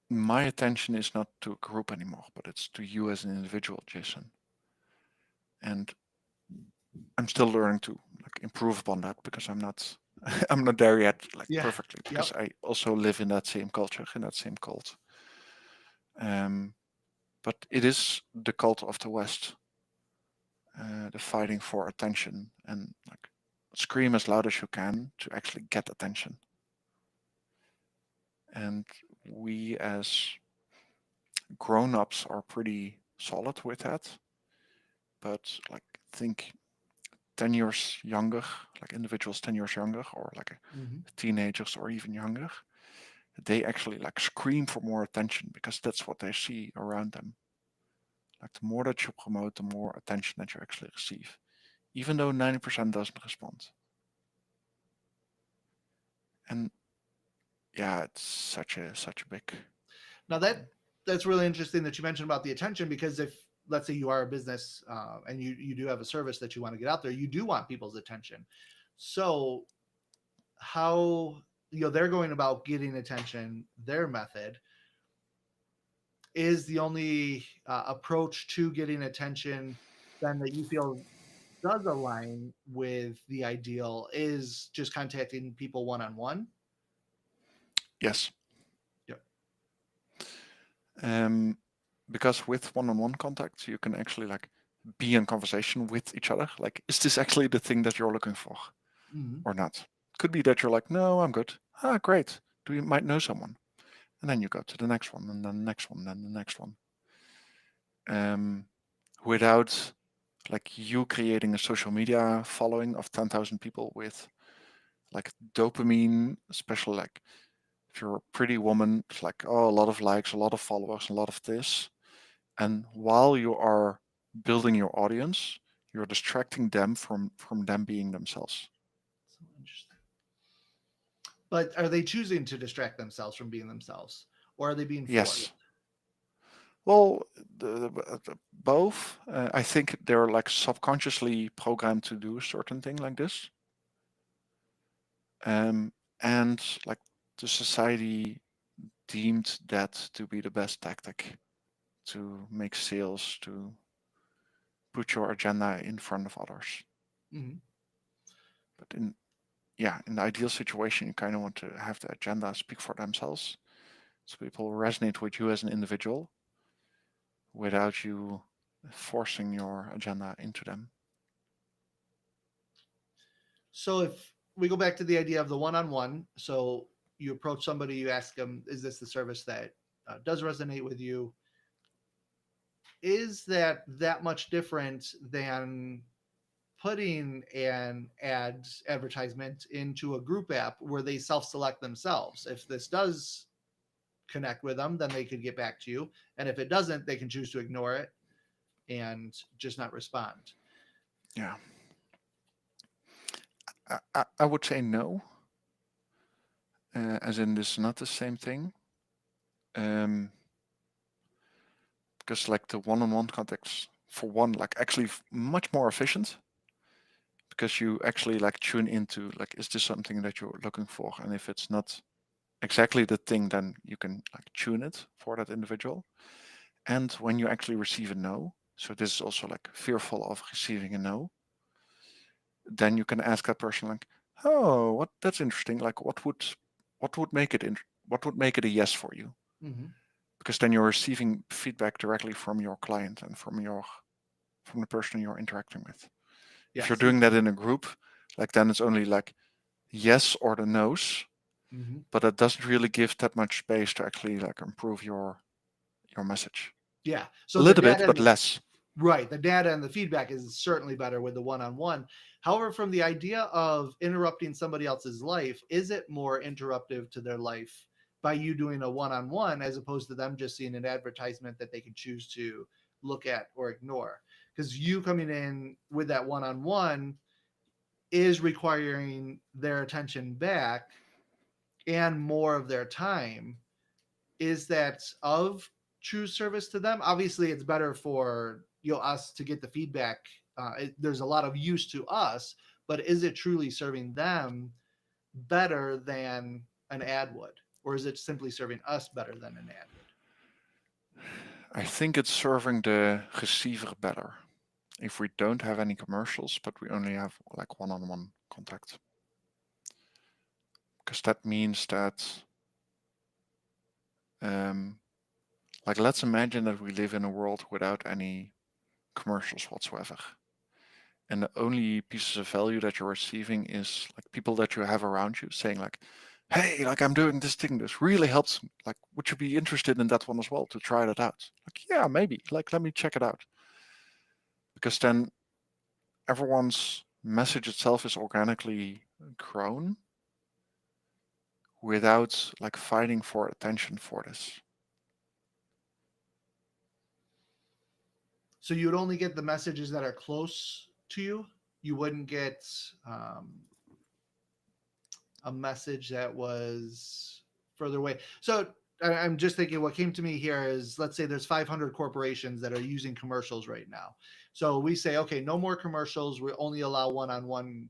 S1: my attention is not to a group anymore, but it's to you as an individual, Jason. And I'm still learning to like improve upon that because I'm not I'm not there yet like
S2: Yeah.
S1: perfectly because
S2: Yep.
S1: I also live in that same culture, in that same cult. Um, but it is the cult of the West, the fighting for attention and like scream as loud as you can to actually get attention. And we as grown-ups are pretty solid with that, but like think 10 years younger, like individuals 10 years younger, or like
S2: Mm-hmm.
S1: teenagers or even younger, they actually like scream for more attention because that's what they see around them. Like the more that you promote, the more attention that you actually receive, even though 90% doesn't respond. And yeah, it's such a big
S2: Now
S1: problem.
S2: that's really interesting that you mentioned about the attention, because if let's say you are a business and you do have a service that you want to get out there, you do want people's attention. So how they're going about getting attention, their method is the only approach to getting attention then that you feel does align with the ideal is just contacting people one on one.
S1: Yes,
S2: Yep.
S1: Um, because with one-on-one contact, you can actually like be in conversation with each other. Like, is this actually the thing that you're looking for
S2: Mhm.
S1: or not? Could be that you're like, no, I'm good. Ah, great. Do you might know someone? And then you go to the next one, and then the next one, then the next one. Um, without like you creating a social media following of 10,000 people with like dopamine, especially like if you're a pretty woman, it's like, oh, a lot of likes, a lot of followers, a lot of this. And while you are building your audience, you're distracting them from them being themselves.
S2: So interesting. But are they choosing to distract themselves from being themselves, or are they being
S1: Yes.
S2: forced?
S1: Well, both. I think they're like subconsciously programmed to do a certain thing like this. Um, and like the society deemed that to be the best tactic to make sales, to put your agenda in front of others.
S2: Hmm.
S1: But in the ideal situation, you kind of want to have the agenda speak for themselves, so people resonate with you as an individual without you forcing your agenda into them.
S2: So if we go back to the idea of the one-on-one, so you approach somebody, you ask them, "Is this the service that does resonate with you?" Is that much different than putting an advertisement into a group app where they self-select themselves? If this does connect with them, then they could get back to you, and if it doesn't, they can choose to ignore it and just not respond.
S1: Yeah, I would say no, as in this is not the same thing. Um, because like the one-on-one context, for one, like actually much more efficient because you actually like tune into like, is this something that you're looking for? And if it's not exactly the thing, then you can like tune it for that individual. And when you actually receive a no, so this is also like fearful of receiving a no, then you can ask that person like, oh, what that's interesting. Like what would make it what would make it a yes for you?
S2: Mm-hmm.
S1: Because then you're receiving feedback directly from your client and from the person you're interacting with. If you're
S2: Yes.
S1: doing that in a group, like then it's only like yes or the no's,
S2: Mm-hmm.
S1: but it doesn't really give that much space to actually like improve your message.
S2: Yeah.
S1: A
S2: So the
S1: little bit,
S2: data
S1: but
S2: and
S1: less.
S2: right, the data and the feedback is certainly better with the one-on-one. However, from the idea of interrupting somebody else's life, is it more interruptive to their life by you doing a one-on-one as opposed to them just seeing an advertisement that they can choose to look at or ignore? Because you coming in with that one-on-one is requiring their attention back and more of their time. Is that of true service to them? Obviously, it's better for us to get the feedback. There's a lot of use to us, but is it truly serving them better than an ad would, or is it simply serving us better than an ad would?
S1: I think it's serving the receiver better if we don't have any commercials, but we only have like one-on-one contact. Because that means that, um, like, let's imagine that we live in a world without any commercials whatsoever. And the only pieces of value that you're receiving is like people that you have around you saying like, hey, like I'm doing this thing, this really helps. Like, would you be interested in that one as well to try that out? Like, yeah, maybe. Like, let me check it out. Because then everyone's message itself is organically grown without like fighting for attention for this.
S2: So you would only get the messages that are close to you. You wouldn't get a message that was further away. So I'm just thinking what came to me here is, let's say there's 500 corporations that are using commercials right now. So we say, okay, no more commercials. We only allow one-on-one.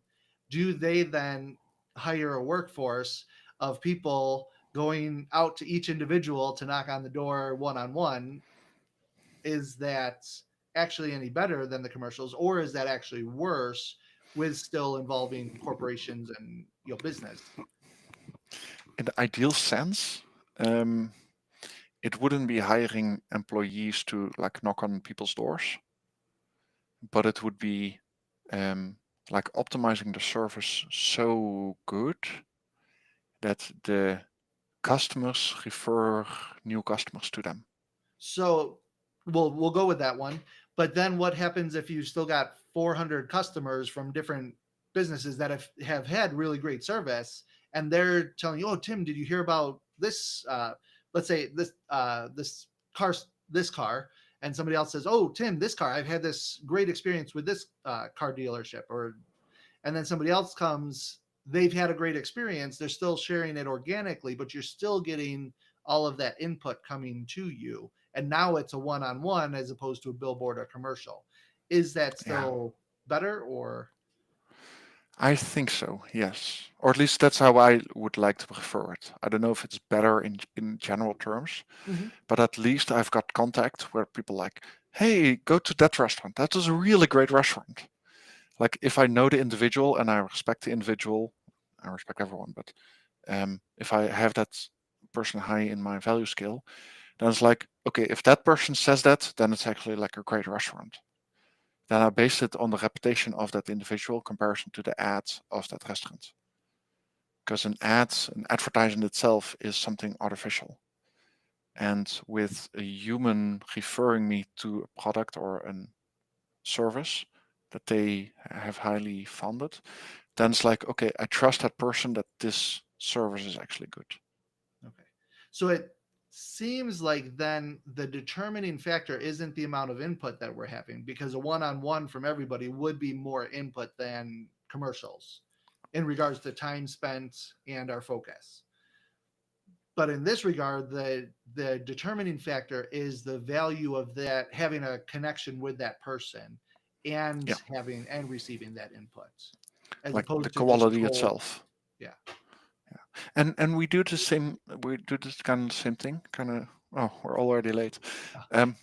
S2: Do they then hire a workforce of people going out to each individual to knock on the door one-on-one? Is that actually any better than the commercials, or is that actually worse with still involving corporations and business?
S1: In the ideal sense, um, it wouldn't be hiring employees to like knock on people's doors, but it would be um, like optimizing the service so good that the customers refer new customers to them.
S2: So we'll go with that one. But then what happens if you still got 400 customers from different businesses that have had really great service, and they're telling you, "Oh, Tim, did you hear about this? Let's say this car, this car." And somebody else says, "Oh, Tim, this car, I've had this great experience with this car dealership," or and then somebody else comes, they've had a great experience, they're still sharing it organically, but you're still getting all of that input coming to you, and now it's a one-on-one as opposed to a billboard or commercial. Is that
S1: Yeah,
S2: still better, or
S1: I think so, yes. Or at least that's how I would like to prefer it. I don't know if it's better in general terms,
S2: Mhm.
S1: but at least I've got contact where people like, hey, go to that restaurant. That is a really great restaurant. Like if I know the individual and I respect the individual, I respect everyone, but if I have that person high in my value scale, then it's like, okay, if that person says that, then it's actually like a great restaurant. Then I base it on the reputation of that individual comparison to the ads of that restaurant. Because an advertisement itself is something artificial. And with a human referring me to a product or a service that they have highly funded, then it's like, okay, I trust that person that this service is actually good.
S2: okay, so it seems like then the determining factor isn't the amount of input that we're having, because a one-on-one from everybody would be more input than commercials in regards to time spent and our focus. But in this regard, the determining factor is the value of that, having a connection with that person and
S1: Yeah,
S2: having and receiving that input, as
S1: like the
S2: opposed to just
S1: quality
S2: cold.
S1: itself.
S2: Yeah.
S1: Yeah, and we do the same. We do this kind of same thing. Kind of. Oh, we're already late. Um,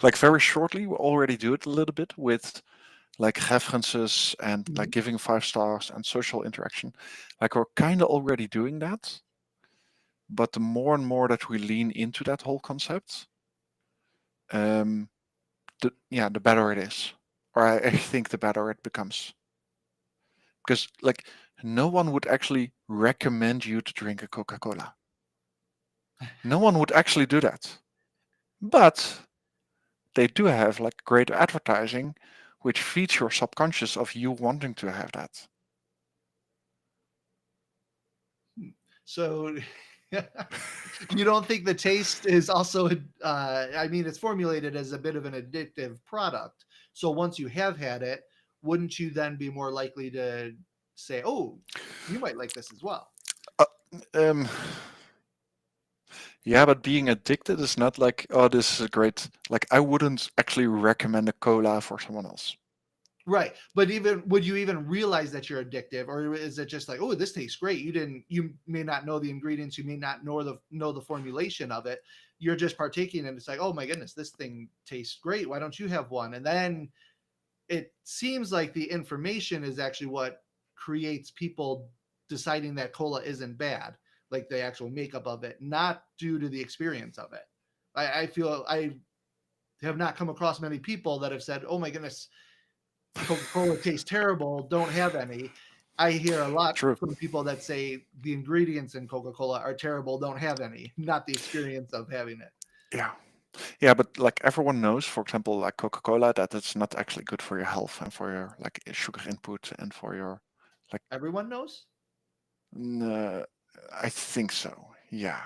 S1: like very shortly, we already do it a little bit with like references and like
S2: Mhm.
S1: giving 5 stars and social interaction. Like we're kind of already doing that, but the more and more that we lean into that whole concept, um, the better it is, or I think the better it becomes. Because like no one would actually recommend you to drink a Coca-Cola. No one would actually do that. But they do have like great advertising, which feeds your subconscious of you wanting to have that.
S2: So you don't think the taste is also, I mean, it's formulated as a bit of an addictive product. So once you have had it, wouldn't you then be more likely to say, oh, you might like this as well?
S1: Uh, um, yeah, but being addicted is not like, oh, this is a great. Like, I wouldn't actually recommend a cola for someone else.
S2: Right. But even would you even realize that you're addictive, or is it just like, oh, this tastes great? You may not know the ingredients, you may not know the formulation of it. You're just partaking and it's like, oh my goodness, this thing tastes great. Why don't you have one? And then it seems like the information is actually what creates people deciding that cola isn't bad, like the actual makeup of it, not due to the experience of it. I feel I have not come across many people that have said, oh my goodness, Coca-Cola tastes terrible, don't have any. I hear a lot
S1: True.
S2: from people that say the ingredients in Coca-Cola are terrible, don't have any, not the experience of having it.
S1: Yeah. Yeah, but like everyone knows, for example, like Coca-Cola, that it's not actually good for your health and for your like sugar input and for your like.
S2: Everyone knows?
S1: Uh, I think so. Yeah.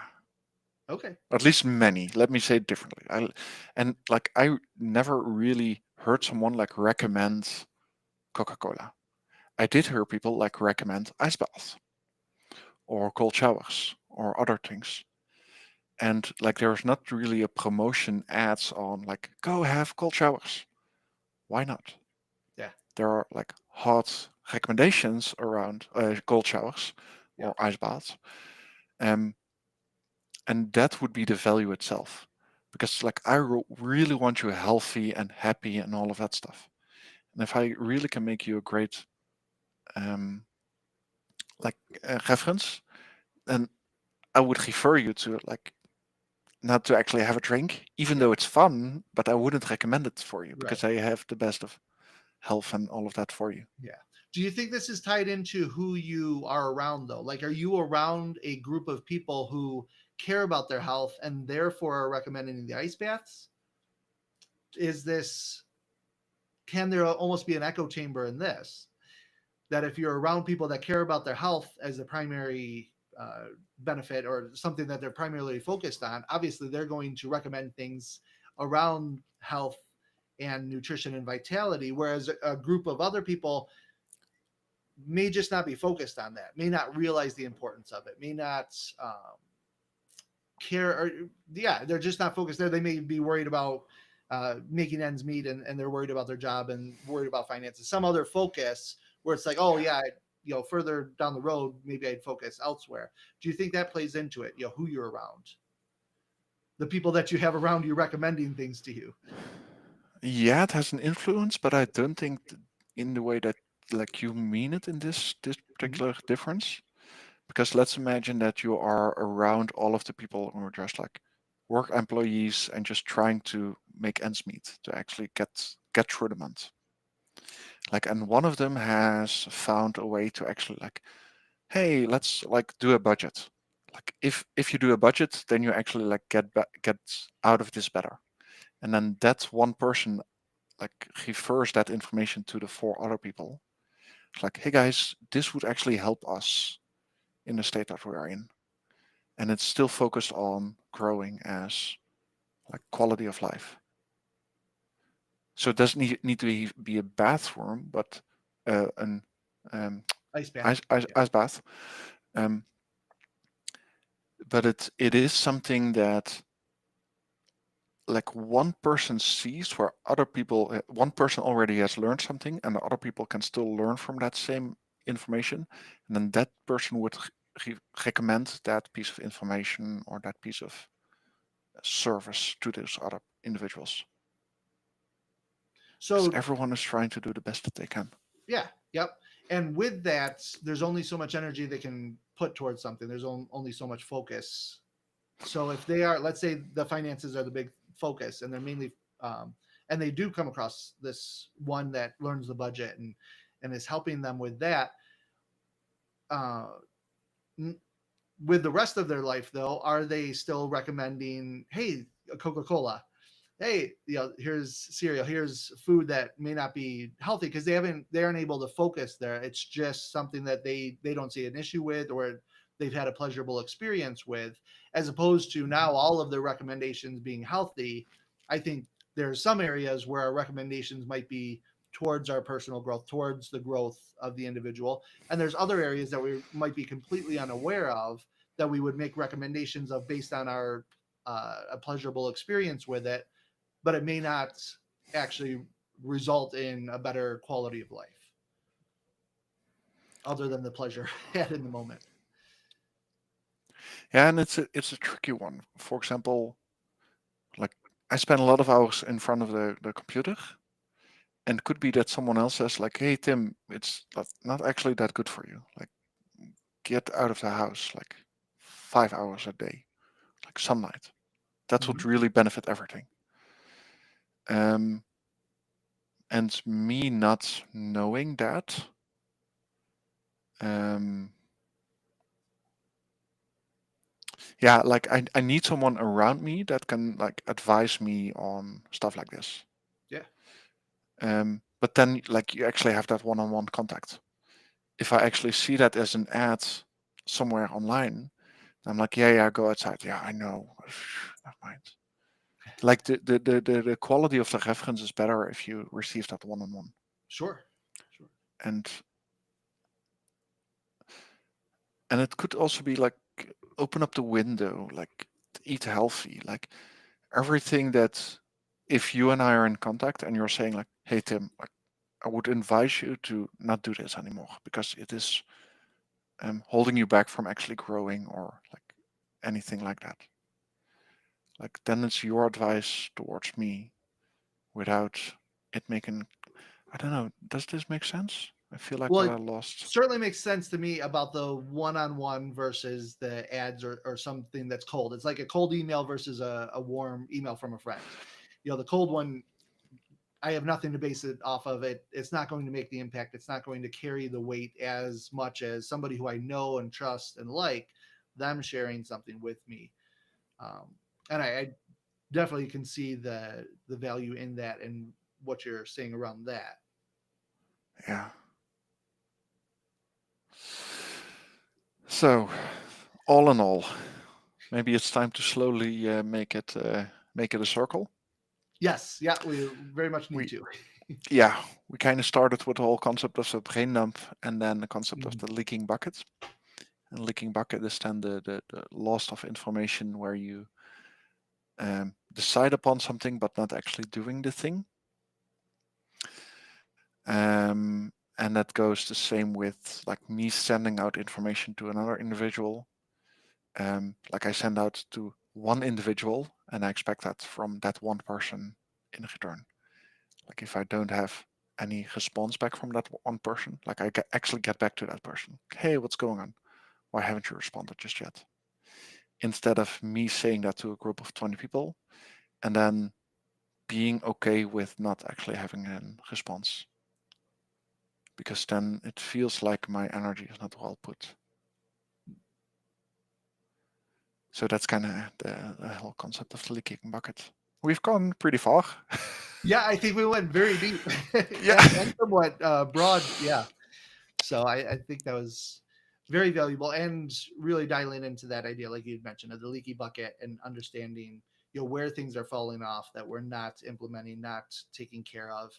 S2: Okay.
S1: At least many. Let me say it differently. And like I never really heard someone like recommend Coca-Cola. I did hear people like recommend ice baths or cold showers or other things. And like there's not really a promotion ads on like go have cold showers. Why not?
S2: Yeah.
S1: There are like hot recommendations around cold showers
S2: Yeah.
S1: or ice baths. Um, and that would be the value itself. Because like I really want you healthy and happy and all of that stuff. And if I really can make you a great um, like reference, then I would refer you to like not to actually have a drink, even
S2: Yeah.
S1: though it's fun, but I wouldn't recommend it for you because
S2: Right.
S1: they have the best of health and all of that for you.
S2: Yeah. Do you think this is tied into who you are around though? Like, are you around a group of people who care about their health and therefore are recommending the ice baths? Is this, can there almost be an echo chamber in this? That if you're around people that care about their health as a primary benefit or something that they're primarily focused on, obviously they're going to recommend things around health and nutrition and vitality, whereas a group of other people may just not be focused on that, may not realize the importance of it, may not care, or yeah, they're just not focused there. They may be worried about making ends meet, and they're worried about their job and worried about finances. Some other focus where it's like, oh yeah, further down the road, maybe I'd focus elsewhere. Do you think that plays into it? Who you're around, the people that you have around you recommending things to you.
S1: Yeah, it has an influence, but I don't think in the way that like you mean it in this
S2: Mhm.
S1: particular difference. Because let's imagine that you are around all of the people who are just like work employees and just trying to make ends meet to actually get through the month. Like, and one of them has found a way to actually like, hey, let's like do a budget. Like, if you do a budget, then you actually like get out of this better. And then that one person like refers that information to the four other people. It's like, hey guys, this would actually help us in the state that we are in. And it's still focused on growing as like quality of life. So it doesn't need to be a bathroom, but an um,
S2: Ice bath. Yeah.
S1: ice bath. Um, but it is something that like one person sees where other people, one person already has learned something, and the other people can still learn from that same information, and then that person would recommend that piece of information or that piece of service to those other individuals. Because
S2: So
S1: everyone is trying to do the best that they can.
S2: yeah, yep. And with that, there's only so much energy they can put towards something. There's only so much focus. So if they are, let's say the finances are the big focus, and they're mainly, and they do come across this one that learns the budget and is helping them with that. Uh, with the rest of their life, though, are they still recommending, hey, Coca Cola? Hey, here's cereal, here's food that may not be healthy because they aren't able to focus there. It's just something that they don't see an issue with, or they've had a pleasurable experience with, as opposed to now all of their recommendations being healthy. I think there's some areas where our recommendations might be towards our personal growth, towards the growth of the individual, and there's other areas that we might be completely unaware of that we would make recommendations of based on our a pleasurable experience with it, but it may not actually result in a better quality of life other than the pleasure had in the moment.
S1: Yeah, and it's a tricky one. For example, like I spend a lot of hours in front of the computer, and it could be that someone else says like, "Hey Tim, it's not actually that good for you. Like, get out of the house like 5 hours a day, like sunlight. That would
S2: Mm-hmm.
S1: really benefit everything." Um, and me not knowing that, um, yeah, like I need someone around me that can like advise me on stuff like this.
S2: Yeah.
S1: But then like you actually have that one-on-one contact. If I actually see that as an ad somewhere online, I'm like, yeah, yeah, go outside. Yeah, I know. Never mind. Like the quality of the reference is better if you receive that one-on-one.
S2: Sure. Sure.
S1: And and it could also be like open up the window, like eat healthy, like everything that if you and I are in contact and you're saying like, hey Tim, like, I would advise you to not do this anymore because it is holding you back from actually growing or like anything like that. Like then it's your advice towards me without it making. I don't know. Does this make sense? I feel like
S2: Well,
S1: I
S2: it
S1: lost.
S2: certainly makes sense to me about the one-on-one versus the ads or something that's cold. It's like a cold email versus a warm email from a friend. The cold one, I have nothing to base it off of. It's not going to make the impact. It's not going to carry the weight as much as somebody who I know and trust and like, them sharing something with me. And I definitely can see the value in that and what you're saying around that.
S1: Yeah. So, all in all, maybe it's time to slowly make it a circle.
S2: Yes, yeah, we very much need
S1: We
S2: to.
S1: Yeah, we kind of started with the whole concept of the brain dump, and then the concept of
S2: Mhm.
S1: the leaking bucket. And leaking bucket is then the loss of information where you decide upon something but not actually doing the thing. And that goes the same with like me sending out information to another individual. Like I send out to one individual and I expect that from that one person in return. Like if I don't have any response back from that one person, like actually get back to that person. Hey, what's going on? Why haven't you responded just yet? Instead of me saying that to a group of 20 people and then being okay with not actually having a response. Because then it feels like my energy is not well put. So that's kind of the whole concept of the leaking bucket. We've gone pretty far.
S2: Yeah, I think we went very deep
S1: Yeah.
S2: and somewhat broad. Yeah. So I think that was very valuable and really dialing into that idea, like you mentioned, of the leaky bucket and understanding, where things are falling off that we're not implementing, not taking care of.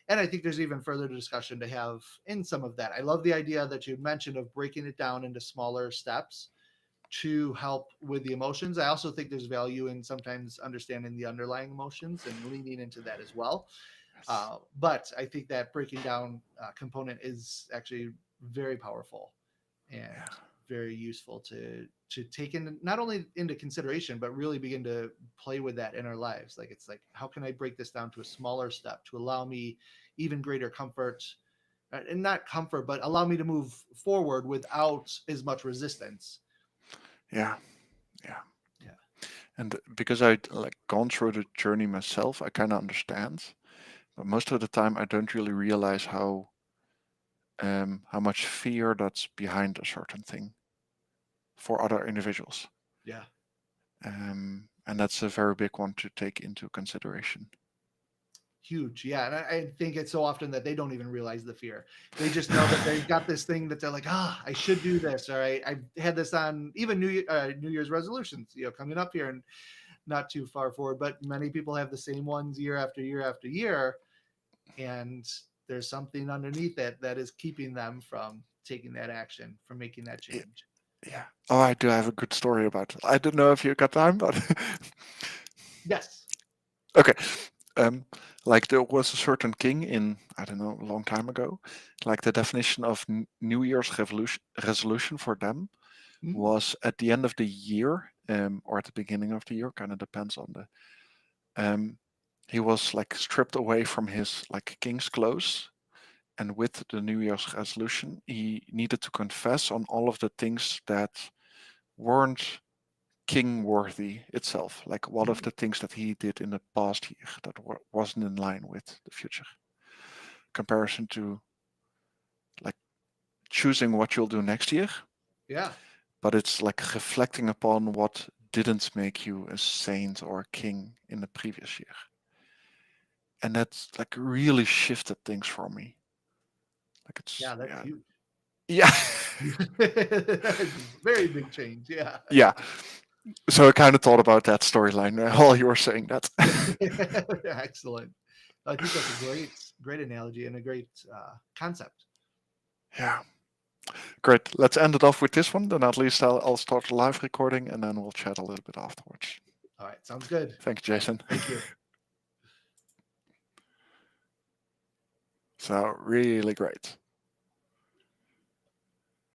S2: And I think there's even further discussion to have in some of that. I love the idea that you mentioned of breaking it down into smaller steps to help with the emotions. I also think there's value in sometimes understanding the underlying emotions and leaning into that as well.
S1: Yes.
S2: But I think that breaking down component is actually very powerful
S1: Yeah.
S2: and very useful to take in not only into consideration but really begin to play with that in our lives. Like it's like, how can I break this down to a smaller step to allow me even greater comfort, and not comfort, but allow me to move forward without as much resistance.
S1: Yeah. Yeah.
S2: Yeah.
S1: And because I like gone through the journey myself, I kind of understand. But most of the time, I don't really realize how much fear that's behind a certain thing for other individuals.
S2: Yeah.
S1: And that's a very big one to take into consideration.
S2: Huge. Yeah. And I think it's so often that they don't even realize the fear. They just know that they've got this thing that they're like, I should do this. Or I had this on even New Year's resolutions, coming up here and not too far forward. But many people have the same ones year after year after year. And there's something underneath it that is keeping them from taking that action, from making that
S1: Y-
S2: change.
S1: Yeah. Oh, I do have a good story about it. I don't know if you got time, but
S2: Yes.
S1: okay. Um, like there was a certain king in, I don't know, a long time ago. Like the definition of New Year's resolution for them
S2: Mm,
S1: was at the end of the year, or at the beginning of the year, kind of depends on the. Um, he was like stripped away from his like king's clothes, and with the New Year's resolution, he needed to confess on all of the things that weren't king worthy itself, like what of
S2: mm.
S1: the things that he did in the past year that wasn't in line with the future. Comparison to like choosing what you'll do next year,
S2: Yeah.
S1: but it's like reflecting upon what didn't make you a saint or a king in the previous year. And that's like really shifted things for me. Like it's
S2: Yeah. That's
S1: yeah.
S2: huge.
S1: Yeah.
S2: Very big change. Yeah.
S1: Yeah. So I kind of thought about that storyline while you were saying that.
S2: Excellent. I think that's a great analogy and a great concept.
S1: Yeah. Great. Let's end it off with this one. Then at least I'll start the live recording and then we'll chat a little bit afterwards.
S2: All right. Sounds good.
S1: Thank you, Jason.
S2: Thank you.
S1: So really great.